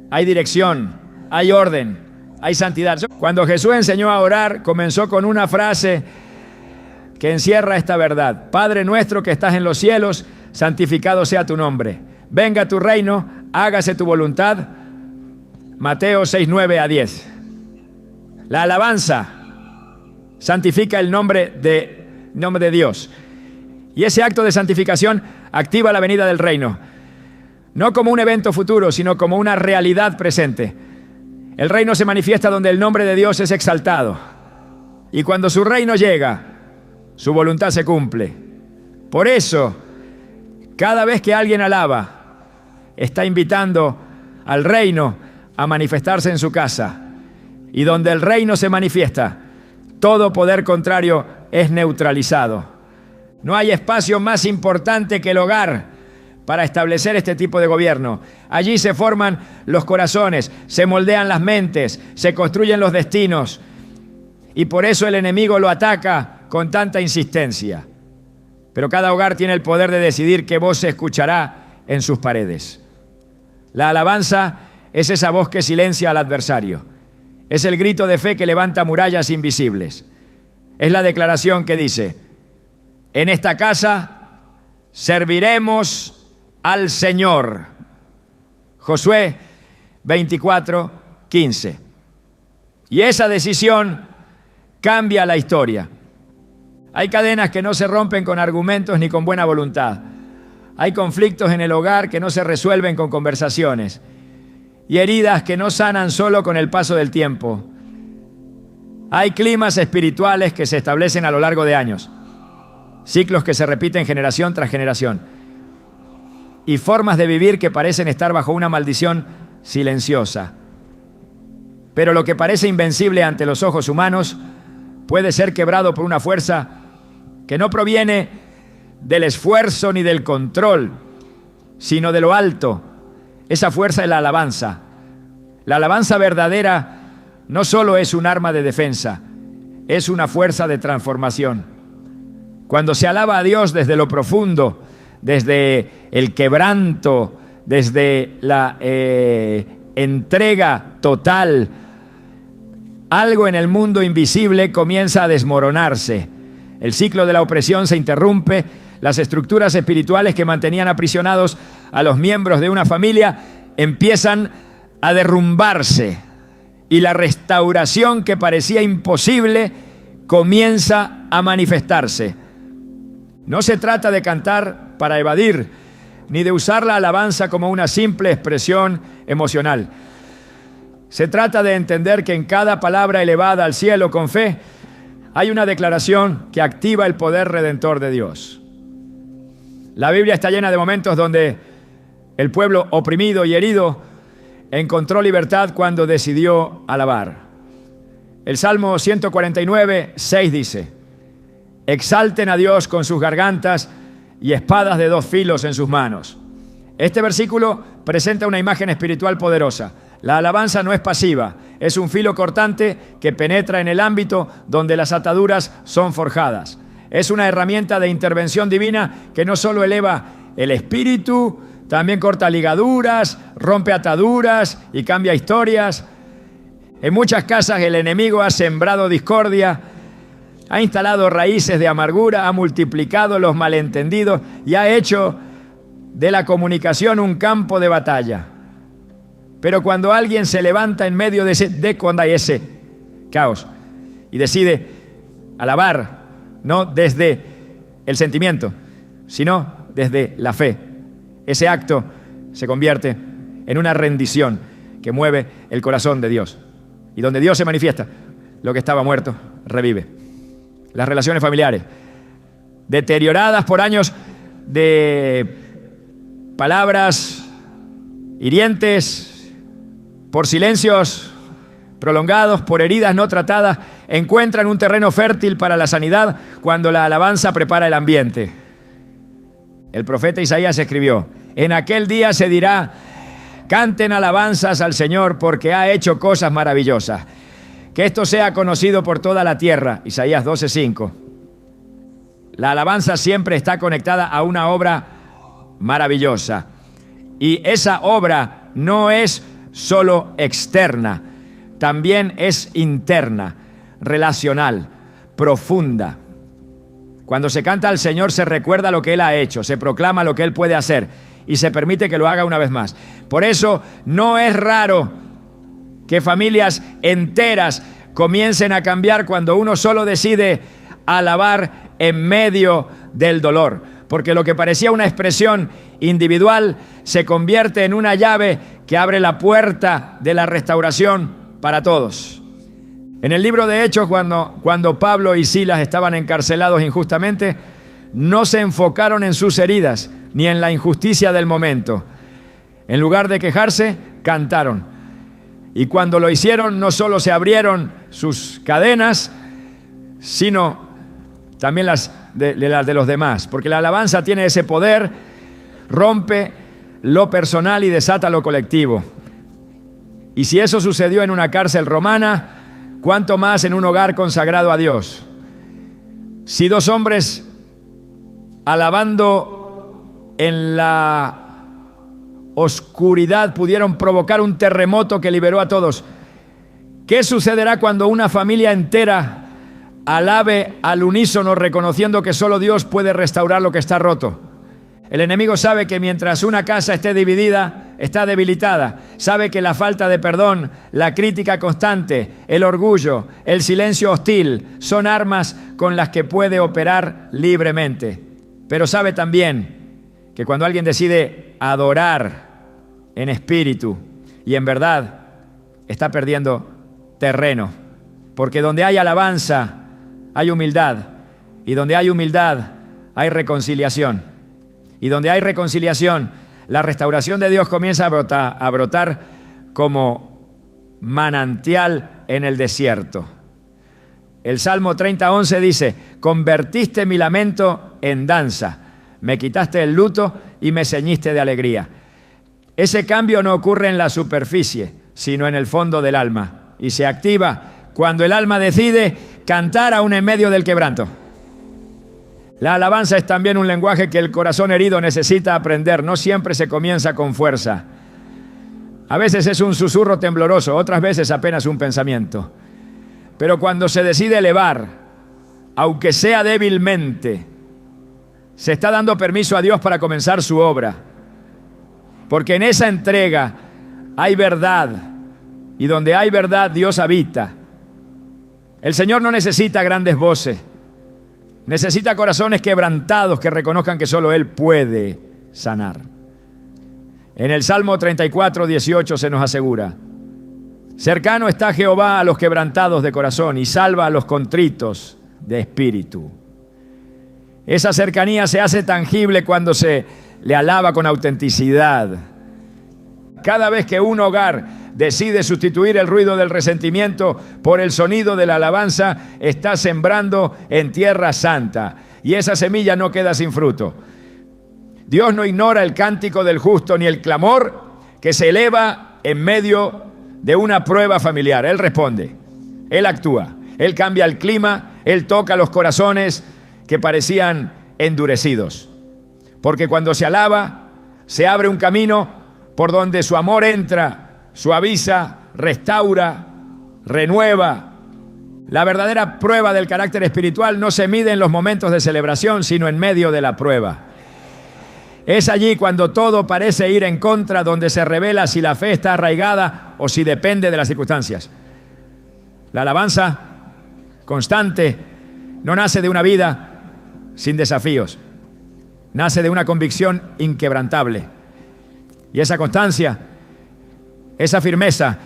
hay dirección, hay orden, hay santidad. Cuando Jesús enseñó a orar, comenzó con una frase que encierra esta verdad: Padre nuestro que estás en los cielos, santificado sea tu nombre. Venga tu reino, hágase tu voluntad. Mateo 6, 9 a 10. La alabanza santifica el nombre de Dios. Y ese acto de santificación activa la venida del reino. No como un evento futuro, sino como una realidad presente. El reino se manifiesta donde el nombre de Dios es exaltado. Y cuando su reino llega, su voluntad se cumple. Por eso, cada vez que alguien alaba, está invitando al reino a manifestarse en su casa. Y donde el reino se manifiesta, todo poder contrario es neutralizado. No hay espacio más importante que el hogar para establecer este tipo de gobierno. Allí se forman los corazones, se moldean las mentes, se construyen los destinos. Y por eso el enemigo lo ataca con tanta insistencia. Pero cada hogar tiene el poder de decidir qué voz se escuchará en sus paredes. La alabanza es esa voz que silencia al adversario. Es el grito de fe que levanta murallas invisibles. Es la declaración que dice: en esta casa serviremos al Señor. Josué 24:15. Y esa decisión cambia la historia. Hay cadenas que no se rompen con argumentos ni con buena voluntad. Hay conflictos en el hogar que no se resuelven con conversaciones. Y heridas que no sanan solo con el paso del tiempo. Hay climas espirituales que se establecen a lo largo de años. Ciclos que se repiten generación tras generación. Y formas de vivir que parecen estar bajo una maldición silenciosa. Pero lo que parece invencible ante los ojos humanos puede ser quebrado por una fuerza que no proviene del esfuerzo ni del control, sino de lo alto. Esa fuerza es la alabanza. La alabanza verdadera no solo es un arma de defensa, es una fuerza de transformación. Cuando se alaba a Dios desde lo profundo, desde el quebranto, desde la entrega total, algo en el mundo invisible comienza a desmoronarse. El ciclo de la opresión se interrumpe. Las estructuras espirituales que mantenían aprisionados a los miembros de una familia empiezan a derrumbarse. Y la restauración que parecía imposible comienza a manifestarse. No se trata de cantar para evadir, ni de usar la alabanza como una simple expresión emocional. Se trata de entender que en cada palabra elevada al cielo con fe hay una declaración que activa el poder redentor de Dios. La Biblia está llena de momentos donde el pueblo oprimido y herido encontró libertad cuando decidió alabar. El Salmo 149:6 dice: exalten a Dios con sus gargantas y espadas de 2 filos en sus manos. Este versículo presenta una imagen espiritual poderosa. La alabanza no es pasiva, es un filo cortante que penetra en el ámbito donde las ataduras son forjadas. Es una herramienta de intervención divina que no solo eleva el espíritu, también corta ligaduras, rompe ataduras y cambia historias. En muchas casas el enemigo ha sembrado discordia, ha instalado raíces de amargura, ha multiplicado los malentendidos y ha hecho de la comunicación un campo de batalla. Pero cuando alguien se levanta en medio de ese caos y decide alabar, no desde el sentimiento, sino desde la fe, ese acto se convierte en una rendición que mueve el corazón de Dios. Y donde Dios se manifiesta, lo que estaba muerto revive. Las relaciones familiares, deterioradas por años de palabras hirientes, por silencios prolongados, por heridas no tratadas, encuentran un terreno fértil para la sanidad cuando la alabanza prepara el ambiente. El profeta Isaías escribió: en aquel día se dirá, canten alabanzas al Señor porque ha hecho cosas maravillosas. Que esto sea conocido por toda la tierra. Isaías 12:5. La alabanza siempre está conectada a una obra maravillosa. Y esa obra no es solo externa, también es interna, relacional, profunda. Cuando se canta al Señor se recuerda lo que Él ha hecho, se proclama lo que Él puede hacer y se permite que lo haga una vez más. Por eso no es raro que familias enteras comiencen a cambiar cuando uno solo decide alabar en medio del dolor. Porque lo que parecía una expresión individual se convierte en una llave que abre la puerta de la restauración para todos. En el libro de Hechos, cuando Pablo y Silas estaban encarcelados injustamente, no se enfocaron en sus heridas ni en la injusticia del momento. En lugar de quejarse, cantaron. Y cuando lo hicieron, no solo se abrieron sus cadenas, sino también las de los demás. Porque la alabanza tiene ese poder, rompe lo personal y desata lo colectivo. Y si eso sucedió en una cárcel romana, ¿cuánto más en un hogar consagrado a Dios? Si 2 hombres alabando en la oscuridad pudieron provocar un terremoto que liberó a todos, ¿Qué sucederá cuando una familia entera alabe al unísono reconociendo que solo Dios puede restaurar lo que está roto? El enemigo sabe que mientras una casa esté dividida, está debilitada. Sabe que la falta de perdón, la crítica constante, el orgullo, el silencio hostil son armas con las que puede operar libremente. Pero sabe también que cuando alguien decide adorar en espíritu y en verdad, está perdiendo terreno. Porque donde hay alabanza, hay humildad. Y donde hay humildad, hay reconciliación. Y donde hay reconciliación, la restauración de Dios comienza a brotar como manantial en el desierto. El Salmo 30:11 dice: convertiste mi lamento en danza, me quitaste el luto y me ceñiste de alegría. Ese cambio no ocurre en la superficie, sino en el fondo del alma, y se activa cuando el alma decide cantar aún en medio del quebranto. La alabanza es también un lenguaje que el corazón herido necesita aprender. No siempre se comienza con fuerza. A veces es un susurro tembloroso, otras veces apenas un pensamiento. Pero cuando se decide elevar, aunque sea débilmente, se está dando permiso a Dios para comenzar su obra. Porque en esa entrega hay verdad, y donde hay verdad, Dios habita. El Señor no necesita grandes voces, necesita corazones quebrantados que reconozcan que solo Él puede sanar. En el Salmo 34:18 se nos asegura: cercano está Jehová a los quebrantados de corazón y salva a los contritos de espíritu. Esa cercanía se hace tangible cuando se le alaba con autenticidad. Cada vez que un hogar decide sustituir el ruido del resentimiento por el sonido de la alabanza, está sembrando en tierra santa, y esa semilla no queda sin fruto. Dios no ignora el cántico del justo ni el clamor que se eleva en medio de una prueba familiar. Él responde, Él actúa, Él cambia el clima, Él toca los corazones que parecían endurecidos. Porque cuando se alaba, se abre un camino por donde su amor entra, suaviza, restaura, renueva. La verdadera prueba del carácter espiritual no se mide en los momentos de celebración, sino en medio de la prueba. Es allí cuando todo parece ir en contra, donde se revela si la fe está arraigada o si depende de las circunstancias. La alabanza constante no nace de una vida sin desafíos, nace de una convicción inquebrantable. Y esa constancia, esa firmeza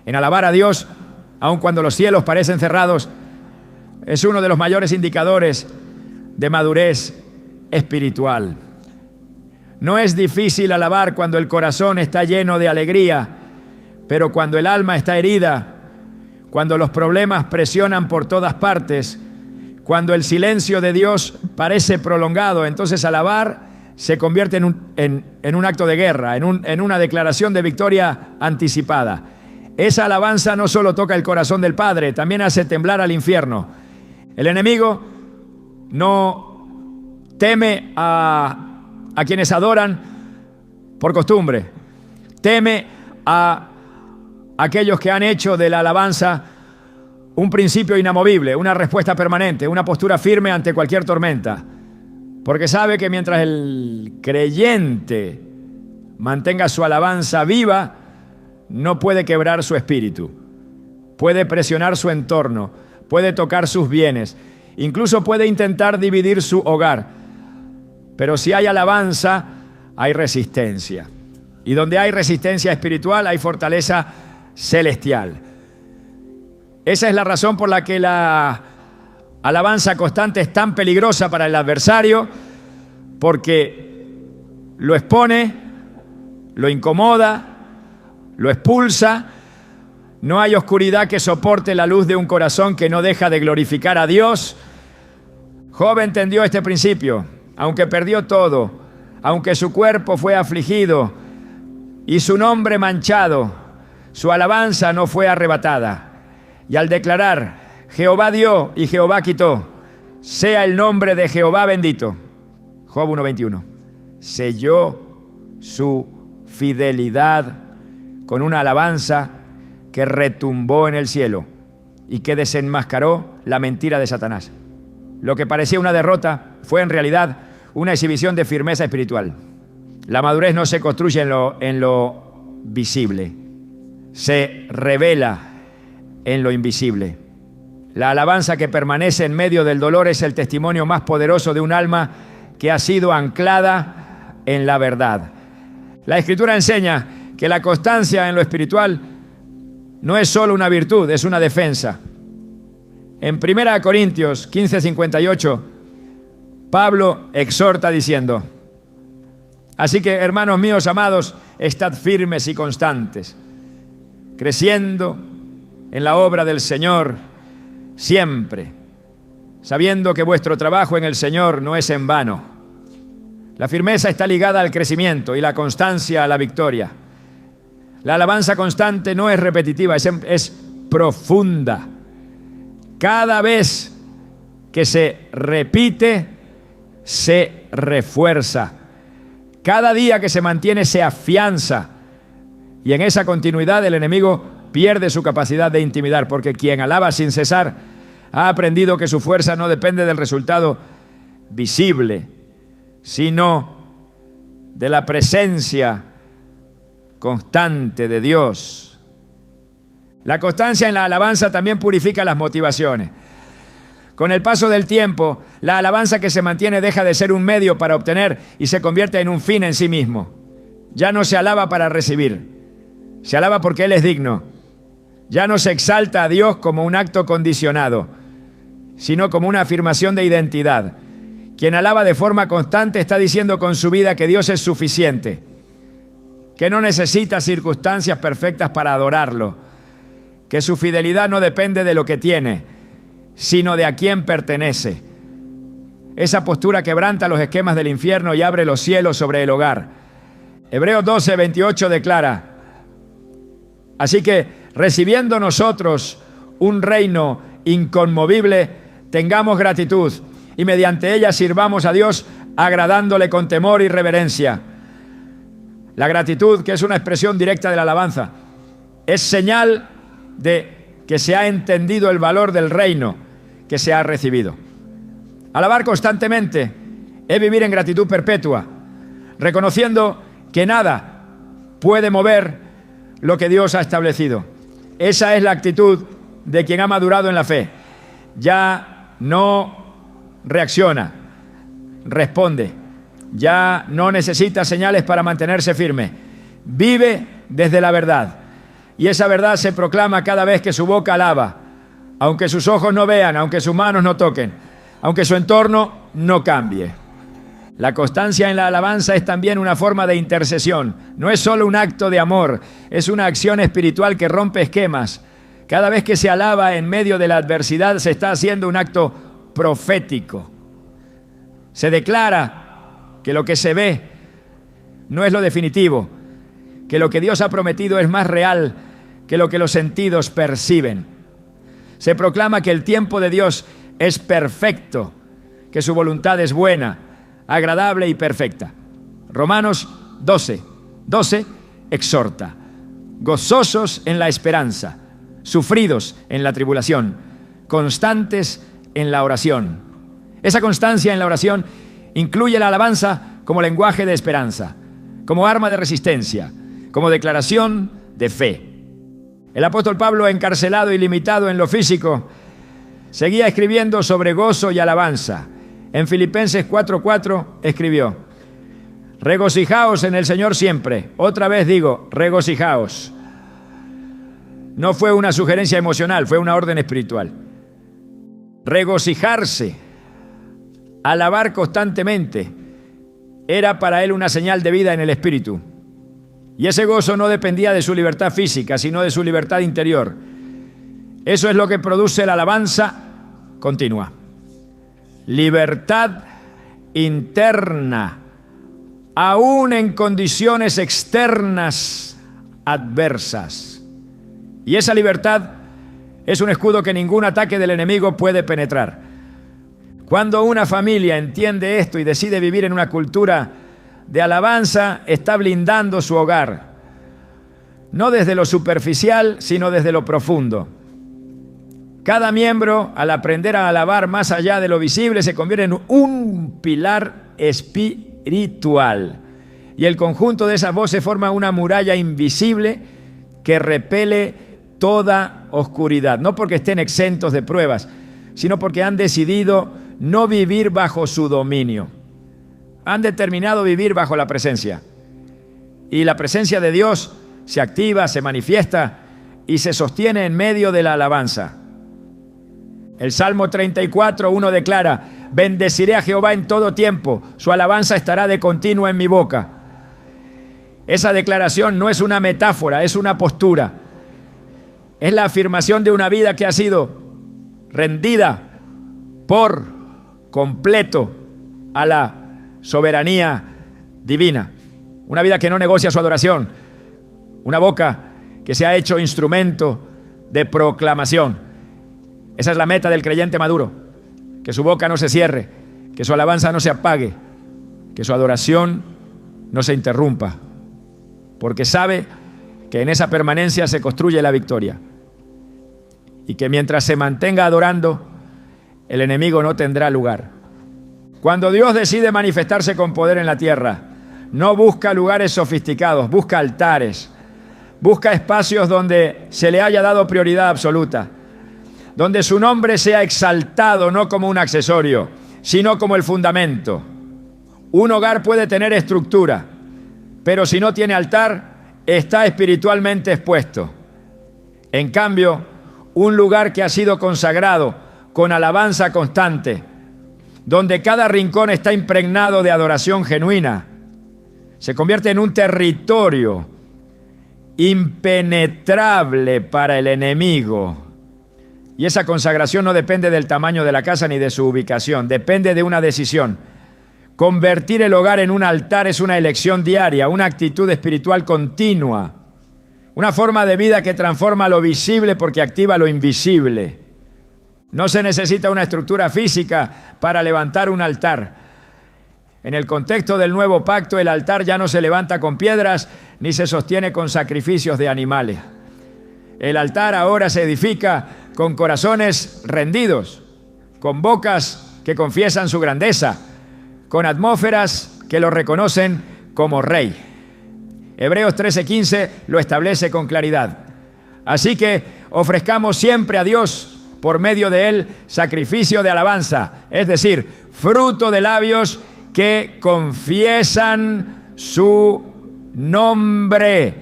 en alabar a Dios, aun cuando los cielos parecen cerrados, es uno de los mayores indicadores de madurez espiritual. No es difícil alabar cuando el corazón está lleno de alegría, pero cuando el alma está herida, cuando los problemas presionan por todas partes, cuando el silencio de Dios parece prolongado, entonces alabar se convierte en un acto de guerra, en una declaración de victoria anticipada. Esa alabanza no solo toca el corazón del Padre, también hace temblar al infierno. El enemigo no teme a quienes adoran por costumbre, teme a aquellos que han hecho de la alabanza un principio inamovible, una respuesta permanente, una postura firme ante cualquier tormenta. Porque sabe que mientras el creyente mantenga su alabanza viva, no puede quebrar su espíritu, puede presionar su entorno, puede tocar sus bienes, incluso puede intentar dividir su hogar. Pero si hay alabanza, hay resistencia. Y donde hay resistencia espiritual, hay fortaleza celestial. Esa es la razón por la que la alabanza constante es tan peligrosa para el adversario, porque lo expone, lo incomoda, lo expulsa. No hay oscuridad que soporte la luz de un corazón que no deja de glorificar a Dios. Job entendió este principio. Aunque perdió todo, aunque su cuerpo fue afligido y su nombre manchado, su alabanza no fue arrebatada. Y al declarar, Jehová dio y Jehová quitó, sea el nombre de Jehová bendito. Job 1:21. Selló su fidelidad con una alabanza que retumbó en el cielo y que desenmascaró la mentira de Satanás. Lo que parecía una derrota fue en realidad una exhibición de firmeza espiritual. La madurez no se construye en lo visible, se revela en lo invisible. La alabanza que permanece en medio del dolor es el testimonio más poderoso de un alma que ha sido anclada en la verdad. La Escritura enseña que la constancia en lo espiritual no es solo una virtud, es una defensa. En 1 Corintios 15:58, Pablo exhorta diciendo: así que, hermanos míos amados, estad firmes y constantes, creciendo en la obra del Señor siempre, sabiendo que vuestro trabajo en el Señor no es en vano. La firmeza está ligada al crecimiento y la constancia a la victoria. La alabanza constante no es repetitiva, es profunda. Cada vez que se repite, se refuerza. Cada día que se mantiene, se afianza. Y en esa continuidad el enemigo pierde su capacidad de intimidar, porque quien alaba sin cesar ha aprendido que su fuerza no depende del resultado visible, sino de la presencia constante de Dios. La constancia en la alabanza también purifica las motivaciones. Con el paso del tiempo, la alabanza que se mantiene deja de ser un medio para obtener y se convierte en un fin en sí mismo. Ya no se alaba para recibir, se alaba porque Él es digno. Ya no se exalta a Dios como un acto condicionado, sino como una afirmación de identidad. Quien alaba de forma constante está diciendo con su vida que Dios es suficiente, que no necesita circunstancias perfectas para adorarlo, que su fidelidad no depende de lo que tiene, sino de a quién pertenece. Esa postura quebranta los esquemas del infierno y abre los cielos sobre el hogar. Hebreos 12:28 declara: así que, recibiendo nosotros un reino inconmovible, tengamos gratitud y mediante ella sirvamos a Dios agradándole con temor y reverencia. La gratitud, que es una expresión directa de la alabanza, es señal de que se ha entendido el valor del reino que se ha recibido. Alabar constantemente es vivir en gratitud perpetua, reconociendo que nada puede mover lo que Dios ha establecido. Esa es la actitud de quien ha madurado en la fe. Ya no reacciona, responde. Ya no necesita señales para mantenerse firme. Vive desde la verdad. Y esa verdad se proclama cada vez que su boca alaba, aunque sus ojos no vean, aunque sus manos no toquen, aunque su entorno no cambie. La constancia en la alabanza es también una forma de intercesión. No es solo un acto de amor, es una acción espiritual que rompe esquemas. Cada vez que se alaba en medio de la adversidad, se está haciendo un acto profético. Se declara que lo que se ve no es lo definitivo, que lo que Dios ha prometido es más real que lo que los sentidos perciben. Se proclama que el tiempo de Dios es perfecto, que su voluntad es buena, agradable y perfecta. Romanos 12:12 exhorta: gozosos en la esperanza, sufridos en la tribulación, constantes en la oración. Esa constancia en la oración incluye la alabanza como lenguaje de esperanza, como arma de resistencia, como declaración de fe. El apóstol Pablo, encarcelado y limitado en lo físico, seguía escribiendo sobre gozo y alabanza. En Filipenses 4:4 escribió: regocijaos en el Señor siempre. Otra vez digo, regocijaos. No fue una sugerencia emocional, fue una orden espiritual. Regocijarse, alabar constantemente, era para él una señal de vida en el espíritu. Y ese gozo no dependía de su libertad física, sino de su libertad interior. Eso es lo que produce la alabanza continua. Libertad interna, aún en condiciones externas adversas. Y esa libertad es un escudo que ningún ataque del enemigo puede penetrar. Cuando una familia entiende esto y decide vivir en una cultura de alabanza, está blindando su hogar. no desde lo superficial, sino desde lo profundo. Cada miembro, al aprender a alabar más allá de lo visible, se convierte en un pilar espiritual. Y el conjunto de esas voces forma una muralla invisible que repele toda oscuridad. No porque estén exentos de pruebas, sino porque han decidido no vivir bajo su dominio. Han determinado vivir bajo la presencia. Y la presencia de Dios se activa, se manifiesta y se sostiene en medio de la alabanza. El Salmo 34:1 declara: bendeciré a Jehová en todo tiempo, su alabanza estará de continuo en mi boca. Esa declaración no es una metáfora, es una postura. Es la afirmación de una vida que ha sido rendida por completo a la soberanía divina. Una vida que no negocia su adoración. Una boca que se ha hecho instrumento de proclamación. Esa es la meta del creyente maduro. Que su boca no se cierre, que su alabanza no se apague, que su adoración no se interrumpa. Porque sabe que en esa permanencia se construye la victoria. Y que mientras se mantenga adorando, el enemigo no tendrá lugar. Cuando Dios decide manifestarse con poder en la tierra, no busca lugares sofisticados, busca altares, busca espacios donde se le haya dado prioridad absoluta, donde su nombre sea exaltado no como un accesorio, sino como el fundamento. Un hogar puede tener estructura, pero si no tiene altar, está espiritualmente expuesto. En cambio, un lugar que ha sido consagrado con alabanza constante, donde cada rincón está impregnado de adoración genuina, se convierte en un territorio impenetrable para el enemigo. Y esa consagración no depende del tamaño de la casa ni de su ubicación, depende de una decisión. Convertir el hogar en un altar es una elección diaria, una actitud espiritual continua, una forma de vida que transforma lo visible porque activa lo invisible. No se necesita una estructura física para levantar un altar. En el contexto del nuevo pacto, el altar ya no se levanta con piedras ni se sostiene con sacrificios de animales. El altar ahora se edifica con corazones rendidos, con bocas que confiesan su grandeza, con atmósferas que lo reconocen como rey. Hebreos 13:15 lo establece con claridad. Así que ofrezcamos siempre a Dios, por medio de él, sacrificio de alabanza, es decir, fruto de labios que confiesan su nombre.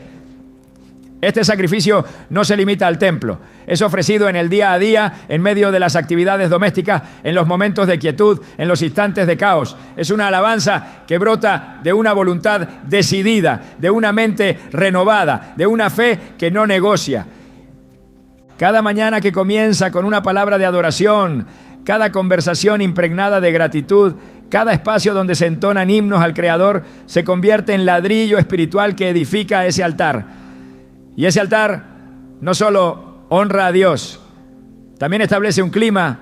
Este sacrificio no se limita al templo. Es ofrecido en el día a día, en medio de las actividades domésticas, en los momentos de quietud, en los instantes de caos. Es una alabanza que brota de una voluntad decidida, de una mente renovada, de una fe que no negocia. Cada mañana que comienza con una palabra de adoración, cada conversación impregnada de gratitud, cada espacio donde se entonan himnos al Creador, se convierte en ladrillo espiritual que edifica ese altar. Y ese altar no solo honra a Dios, también establece un clima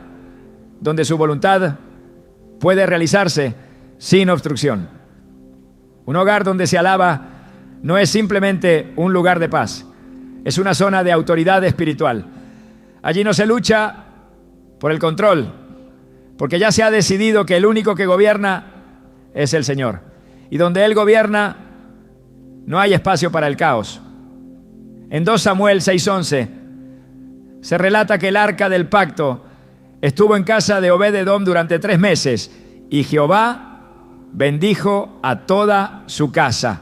donde su voluntad puede realizarse sin obstrucción. Un hogar donde se alaba no es simplemente un lugar de paz, es una zona de autoridad espiritual. Allí no se lucha por el control, porque ya se ha decidido que el único que gobierna es el Señor. Y donde Él gobierna, no hay espacio para el caos. En 2 Samuel 6:11 se relata que el arca del pacto estuvo en casa de Obed-Edom durante 3 meses y Jehová bendijo a toda su casa.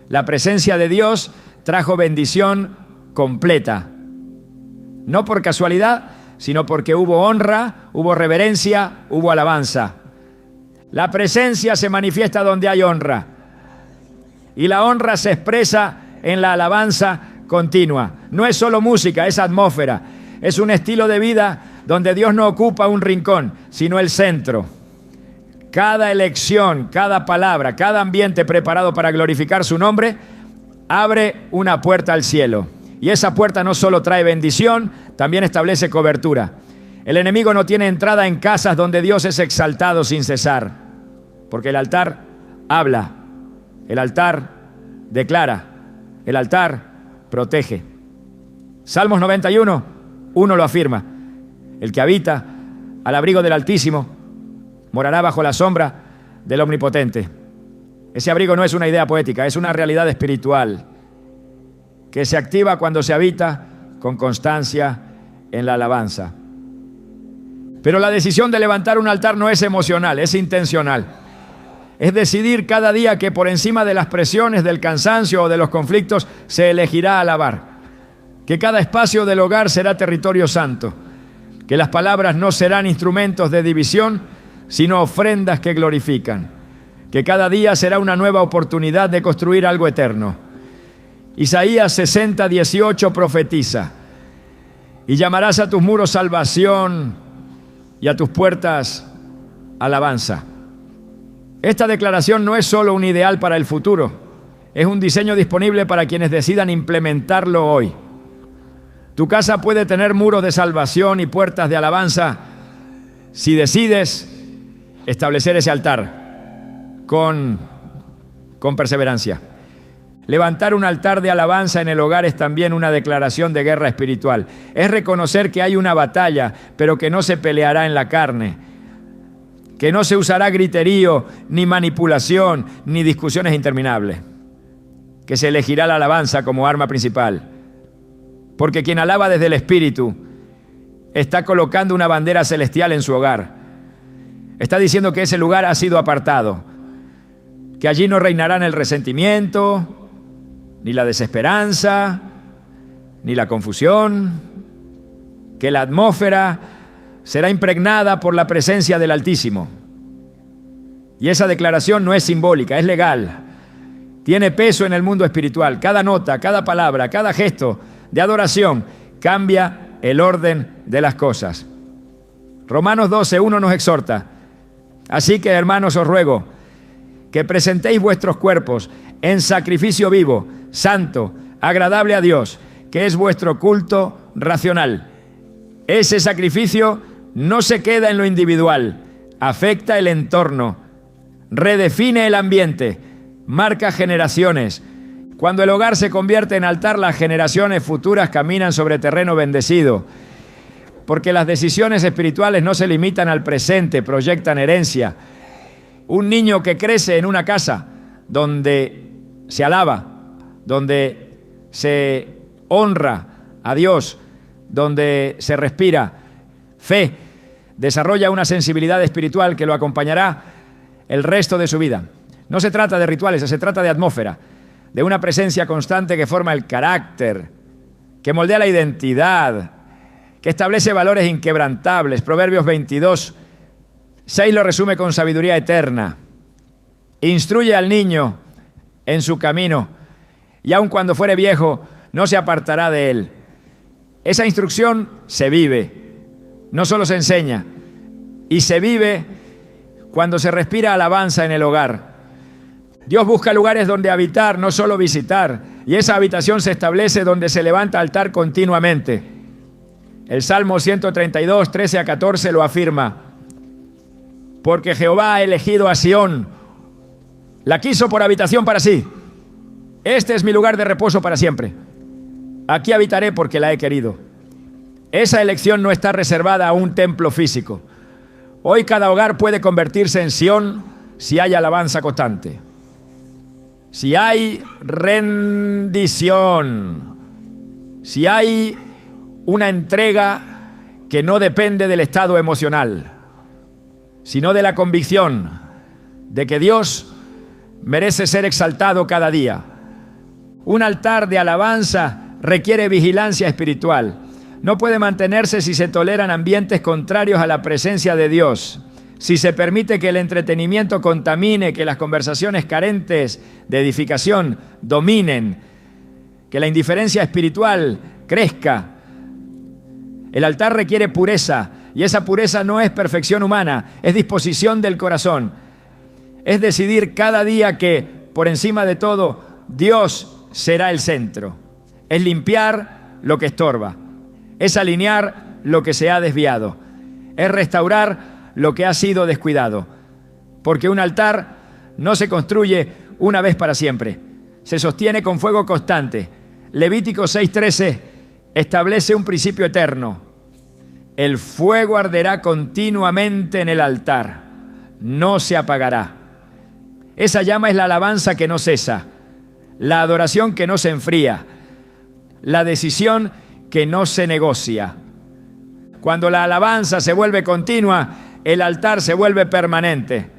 La presencia de Dios trajo bendición completa. No por casualidad, sino porque hubo honra, hubo reverencia, hubo alabanza. La presencia se manifiesta donde hay honra. Y la honra se expresa en la alabanza continua. No es solo música, es atmósfera. Es un estilo de vida donde Dios no ocupa un rincón, sino el centro. Cada elección, cada palabra, cada ambiente preparado para glorificar su nombre, abre una puerta al cielo. Y esa puerta no solo trae bendición, también establece cobertura. El enemigo no tiene entrada en casas donde Dios es exaltado sin cesar, porque el altar habla, el altar declara, El altar protege. Salmos 91, 1 lo afirma. El que habita al abrigo del Altísimo morará bajo la sombra del Omnipotente. Ese abrigo no es una idea poética, es una realidad espiritual que se activa cuando se habita con constancia en la alabanza. Pero la decisión de levantar un altar no es emocional, es intencional. Es decidir cada día que por encima de las presiones, del cansancio o de los conflictos se elegirá alabar. Que cada espacio del hogar será territorio santo. Que las palabras no serán instrumentos de división, sino ofrendas que glorifican. Que cada día será una nueva oportunidad de construir algo eterno. Isaías 60:18 profetiza: y llamarás a tus muros salvación y a tus puertas alabanza. Esta declaración no es solo un ideal para el futuro, es un diseño disponible para quienes decidan implementarlo hoy. Tu casa puede tener muros de salvación y puertas de alabanza si decides establecer ese altar con perseverancia. Levantar un altar de alabanza en el hogar es también una declaración de guerra espiritual. Es reconocer que hay una batalla, pero que no se peleará en la carne, que no se usará griterío, ni manipulación, ni discusiones interminables, que se elegirá la alabanza como arma principal. Porque quien alaba desde el Espíritu está colocando una bandera celestial en su hogar. Está diciendo que ese lugar ha sido apartado, que allí no reinarán el resentimiento, ni la desesperanza, ni la confusión, que la atmósfera será impregnada por la presencia del Altísimo. Y esa declaración no es simbólica, es legal. Tiene peso en el mundo espiritual. Cada nota, cada palabra, cada gesto de adoración cambia el orden de las cosas. Romanos 12:1 nos exhorta: así que, hermanos, os ruego que presentéis vuestros cuerpos en sacrificio vivo, santo, agradable a Dios, que es vuestro culto racional. Ese sacrificio no se queda en lo individual, afecta el entorno, redefine el ambiente, marca generaciones. Cuando el hogar se convierte en altar, las generaciones futuras caminan sobre terreno bendecido, porque las decisiones espirituales no se limitan al presente, proyectan herencia. Un niño que crece en una casa donde se alaba, donde se honra a Dios, donde se respira fe, desarrolla una sensibilidad espiritual que lo acompañará el resto de su vida. No se trata de rituales, se trata de atmósfera, de una presencia constante que forma el carácter, que moldea la identidad, que establece valores inquebrantables. Proverbios 22:6 lo resume con sabiduría eterna. Instruye al niño en su camino, y aun cuando fuere viejo, no se apartará de él. Esa instrucción se vive, no solo se enseña, y se vive cuando se respira alabanza en el hogar. Dios busca lugares donde habitar, no solo visitar, y esa habitación se establece donde se levanta altar continuamente. El Salmo 132, 13-14 lo afirma: porque Jehová ha elegido a Sión, la quiso por habitación para sí. Este es mi lugar de reposo para siempre. Aquí habitaré porque la he querido. Esa elección no está reservada a un templo físico. Hoy cada hogar puede convertirse en Sión si hay alabanza constante, si hay rendición, si hay una entrega que no depende del estado emocional, sino de la convicción de que Dios merece ser exaltado cada día. Un altar de alabanza requiere vigilancia espiritual. No puede mantenerse si se toleran ambientes contrarios a la presencia de Dios, si se permite que el entretenimiento contamine, que las conversaciones carentes de edificación dominen, que la indiferencia espiritual crezca. El altar requiere pureza, y esa pureza no es perfección humana, es disposición del corazón. Es decidir cada día que, por encima de todo, Dios será el centro. Es limpiar lo que estorba. Es alinear lo que se ha desviado. Es restaurar lo que ha sido descuidado. Porque un altar no se construye una vez para siempre. se sostiene con fuego constante. Levítico 6:13 establece un principio eterno. El fuego arderá continuamente en el altar, no se apagará. Esa llama es la alabanza que no cesa, la adoración que no se enfría, la decisión que no se negocia. Cuando la alabanza se vuelve continua, el altar se vuelve permanente.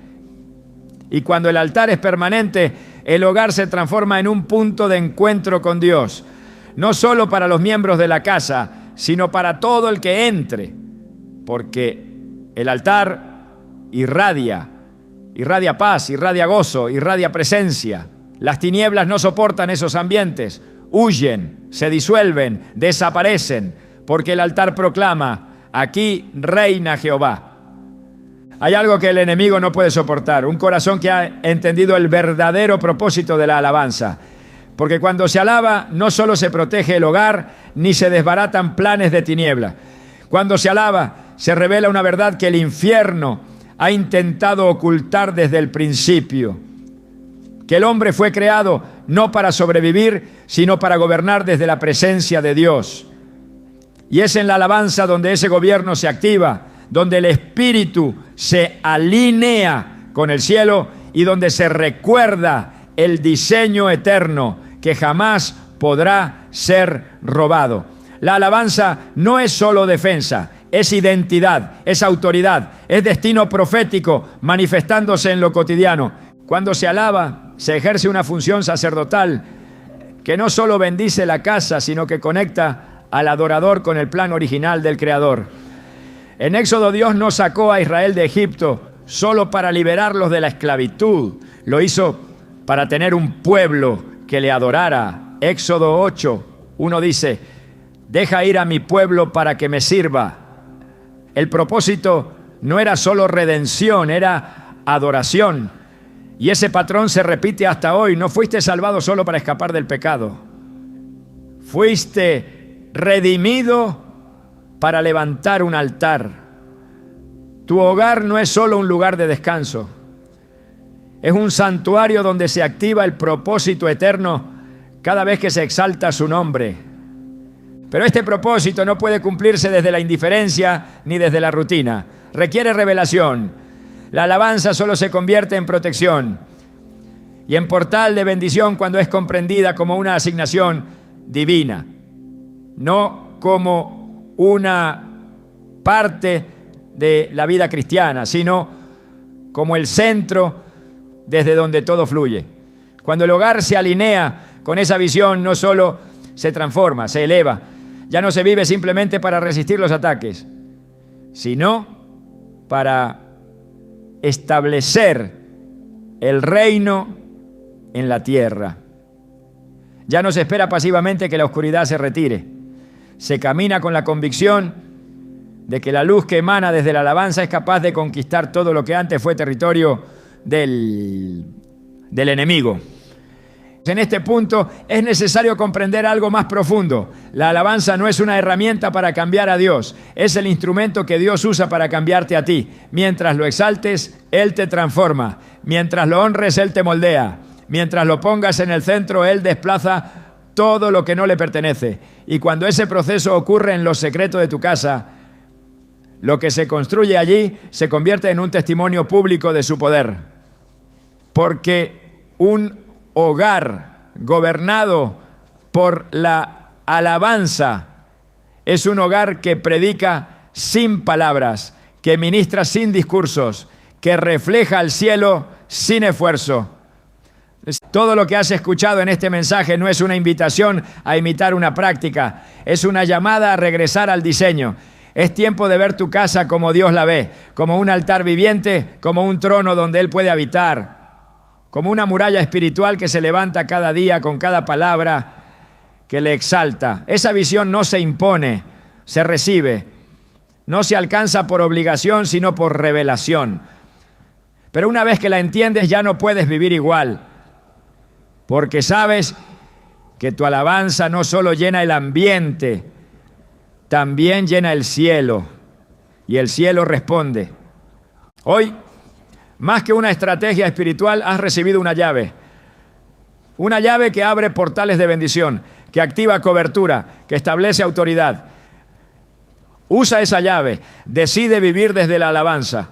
Y cuando el altar es permanente, el hogar se transforma en un punto de encuentro con Dios. No solo para los miembros de la casa, sino para todo el que entre. Porque el altar irradia paz, irradia gozo, irradia presencia. Las tinieblas no soportan esos ambientes, huyen, se disuelven, desaparecen, porque el altar proclama: aquí reina Jehová. Hay algo que el enemigo no puede soportar, un corazón que ha entendido el verdadero propósito de la alabanza. Porque cuando se alaba, no solo se protege el hogar, ni se desbaratan planes de tiniebla. Cuando se alaba, se revela una verdad que el infierno ha intentado ocultar desde el principio. Que el hombre fue creado no para sobrevivir, sino para gobernar desde la presencia de Dios. Y es en la alabanza donde ese gobierno se activa, donde el espíritu se alinea con el cielo y donde se recuerda el diseño eterno que jamás podrá ser robado. La alabanza no es solo defensa, es identidad, es autoridad, es destino profético manifestándose en lo cotidiano. Cuando se alaba, se ejerce una función sacerdotal que no solo bendice la casa, sino que conecta al adorador con el plan original del Creador. En Éxodo, Dios no sacó a Israel de Egipto solo para liberarlos de la esclavitud. Lo hizo para tener un pueblo que le adorara. Éxodo 8:1 dice: deja ir a mi pueblo para que me sirva. El propósito no era solo redención, era adoración. Y ese patrón se repite hasta hoy. No fuiste salvado solo para escapar del pecado. Fuiste redimido para levantar un altar. Tu hogar no es solo un lugar de descanso. Es un santuario donde se activa el propósito eterno cada vez que se exalta su nombre. Pero este propósito no puede cumplirse desde la indiferencia ni desde la rutina. Requiere revelación. La alabanza solo se convierte en protección y en portal de bendición cuando es comprendida como una asignación divina, no como una parte de la vida cristiana, sino como el centro desde donde todo fluye. Cuando el hogar se alinea con esa visión, no solo se transforma, se eleva. Ya no se vive simplemente para resistir los ataques, sino para establecer el reino en la tierra. Ya no se espera pasivamente que la oscuridad se retire. Se camina con la convicción de que la luz que emana desde la alabanza es capaz de conquistar todo lo que antes fue territorio del enemigo. En este punto es necesario comprender algo más profundo. La alabanza no es una herramienta para cambiar a Dios, es el instrumento que Dios usa para cambiarte a ti. Mientras lo exaltes, Él te transforma. Mientras lo honres, Él te moldea. Mientras lo pongas en el centro, Él desplaza todo lo que no le pertenece. Y cuando ese proceso ocurre en lo secreto de tu casa, lo que se construye allí se convierte en un testimonio público de su poder. Porque un hogar gobernado por la alabanza es un hogar que predica sin palabras, que ministra sin discursos, que refleja al cielo sin esfuerzo. Todo lo que has escuchado en este mensaje no es una invitación a imitar una práctica, es una llamada a regresar al diseño. Es tiempo de ver tu casa como Dios la ve, como un altar viviente, como un trono donde Él puede habitar, como una muralla espiritual que se levanta cada día con cada palabra que le exalta. Esa visión no se impone, se recibe. No se alcanza por obligación, sino por revelación. Pero una vez que la entiendes, ya no puedes vivir igual, porque sabes que tu alabanza no solo llena el ambiente, también llena el cielo, y el cielo responde. Hoy, más que una estrategia espiritual, has recibido una llave. Una llave que abre portales de bendición, que activa cobertura, que establece autoridad. Usa esa llave. Decide vivir desde la alabanza.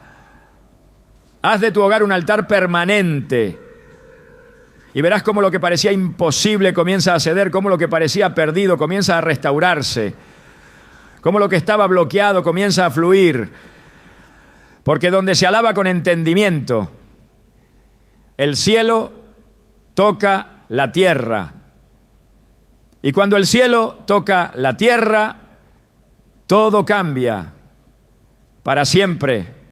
Haz de tu hogar un altar permanente. Y verás cómo lo que parecía imposible comienza a ceder, cómo lo que parecía perdido comienza a restaurarse, cómo lo que estaba bloqueado comienza a fluir. Porque donde se alaba con entendimiento, el cielo toca la tierra. Y cuando el cielo toca la tierra, todo cambia para siempre.